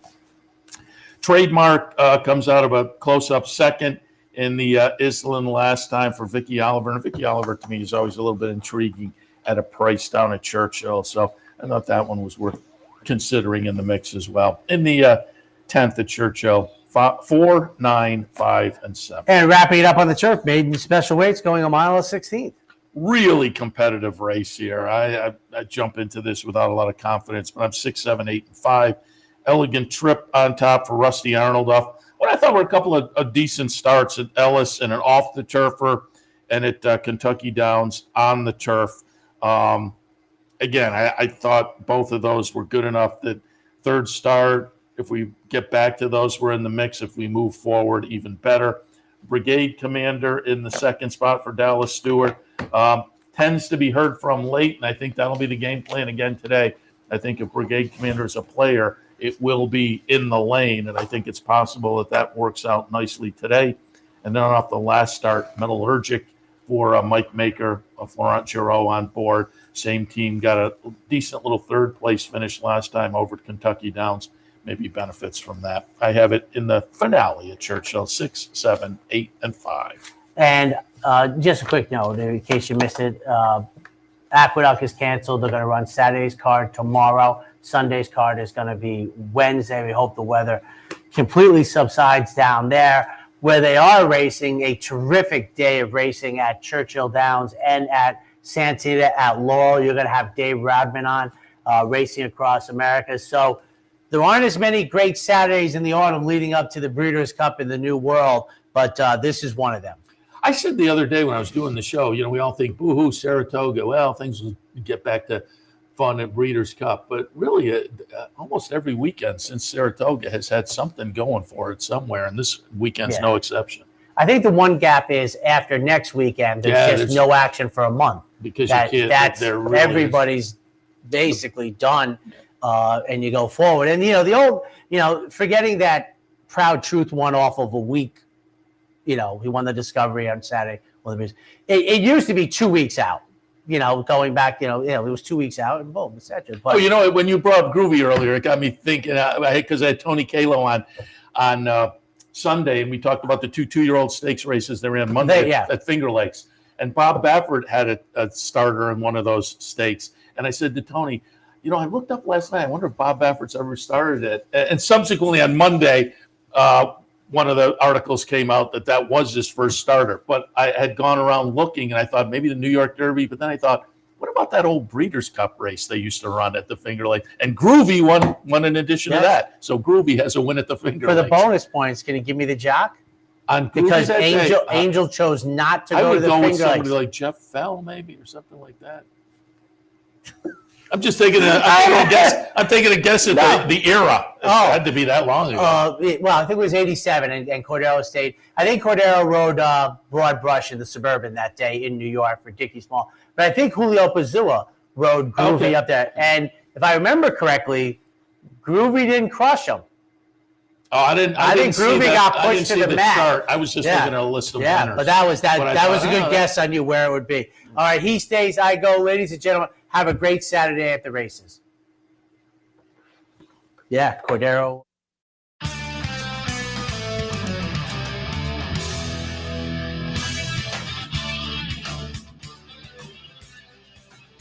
Trademark comes out of a close-up second in the Island last time for Vicky Oliver. And Vicky Oliver, to me, is always a little bit intriguing at a price down at Churchill. So I thought that one was worth considering in the mix as well. In the 10th at Churchill, 4, 9, 5, and 7. And wrapping it up on the turf, maiden special weights going a mile of 16th. Really competitive race here. I jump into this without a lot of confidence, but I'm 6, 7, 8, and 5. Elegant Trip on top for Rusty Arnold off what I thought were a couple of decent starts at Ellis and an off the turfer and at Kentucky Downs on the turf. Again, I thought both of those were good enough that third start, if we get back to those, we're in the mix. If we move forward, even better. Brigade Commander in the second spot for Dallas Stewart. Tends to be heard from late, and I think that'll be the game plan again today. I think if Brigade Commander is a player, it will be in the lane, and I think it's possible that works out nicely today. And then off the last start, Metallurgic for Mike Maker, Florent Giraud on board. Same team got a decent little third place finish last time over at Kentucky Downs. Maybe benefits from that. I have it in the finale at Churchill, 6, 7, 8, and 5. And just a quick note, in case you missed it, Aqueduct is canceled. They're going to run Saturday's card tomorrow. Sunday's card is going to be Wednesday. We hope the weather completely subsides down there. Where they are racing, a terrific day of racing at Churchill Downs and at Santita at Laurel. You're going to have Dave Rodman on racing across America. So there aren't as many great Saturdays in the autumn leading up to the Breeders' Cup in the New World, but this is one of them. I said the other day when I was doing the show, we all think, boo-hoo, Saratoga. Well, things will get back to fun at Breeders' Cup. But really, almost every weekend since Saratoga has had something going for it somewhere, and this weekend's no exception. I think the one gap is after next weekend, there's no action for a month. Because everybody's basically done, and you go forward. And, the old, forgetting that Proud Truth won off of a week, he won the Discovery on Saturday. It used to be 2 weeks out. going back, it was 2 weeks out and boom, etc. But when you brought up Groovy earlier, it got me thinking, because I had Tony Kalo on Sunday, and we talked about the two-year-old stakes races they ran Monday at Finger Lakes. And Bob Baffert had a starter in one of those stakes. And I said to Tony, I looked up last night. I wonder if Bob Baffert's ever started it. And subsequently on Monday, one of the articles came out that was his first starter. But I had gone around looking, and I thought maybe the New York Derby. But then I thought, what about that old Breeders' Cup race they used to run at the Finger Lakes? And Groovy won in addition to that. So Groovy has a win at the Finger Lakes. For the bonus points, can you give me the jock? Because Angel chose not to go to the Finger Lakes. I would go with somebody like Jeff Fell, maybe, or something like that. I'm just taking I'm taking a guess at the era. It had to be that long ago. Well, I think it was 87, and Cordero stayed. I think Cordero rode Broad Brush in the Suburban that day in New York for Dickie Small. But I think Julio Pazua rode Groovy up there. And if I remember correctly, Groovy didn't crush him. Oh, I think Groovy got pushed to the mat. Chart. I was just looking at a list of winners. But that was a good guess on you where it would be. All right, he stays, I go. Ladies and gentlemen, have a great Saturday at the races. Yeah, Cordero.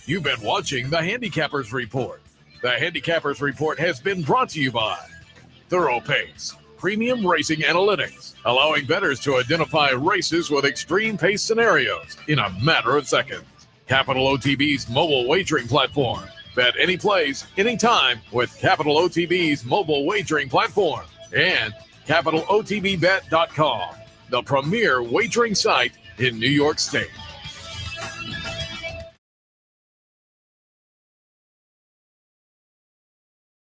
You've been watching the Handicappers Report. The Handicappers Report has been brought to you by Thorough Pace, Premium Racing Analytics, allowing bettors to identify races with extreme pace scenarios in a matter of seconds. Capital OTB's mobile wagering platform. Bet any place, anytime with Capital OTB's mobile wagering platform. And CapitalOTBBet.com, the premier wagering site in New York State.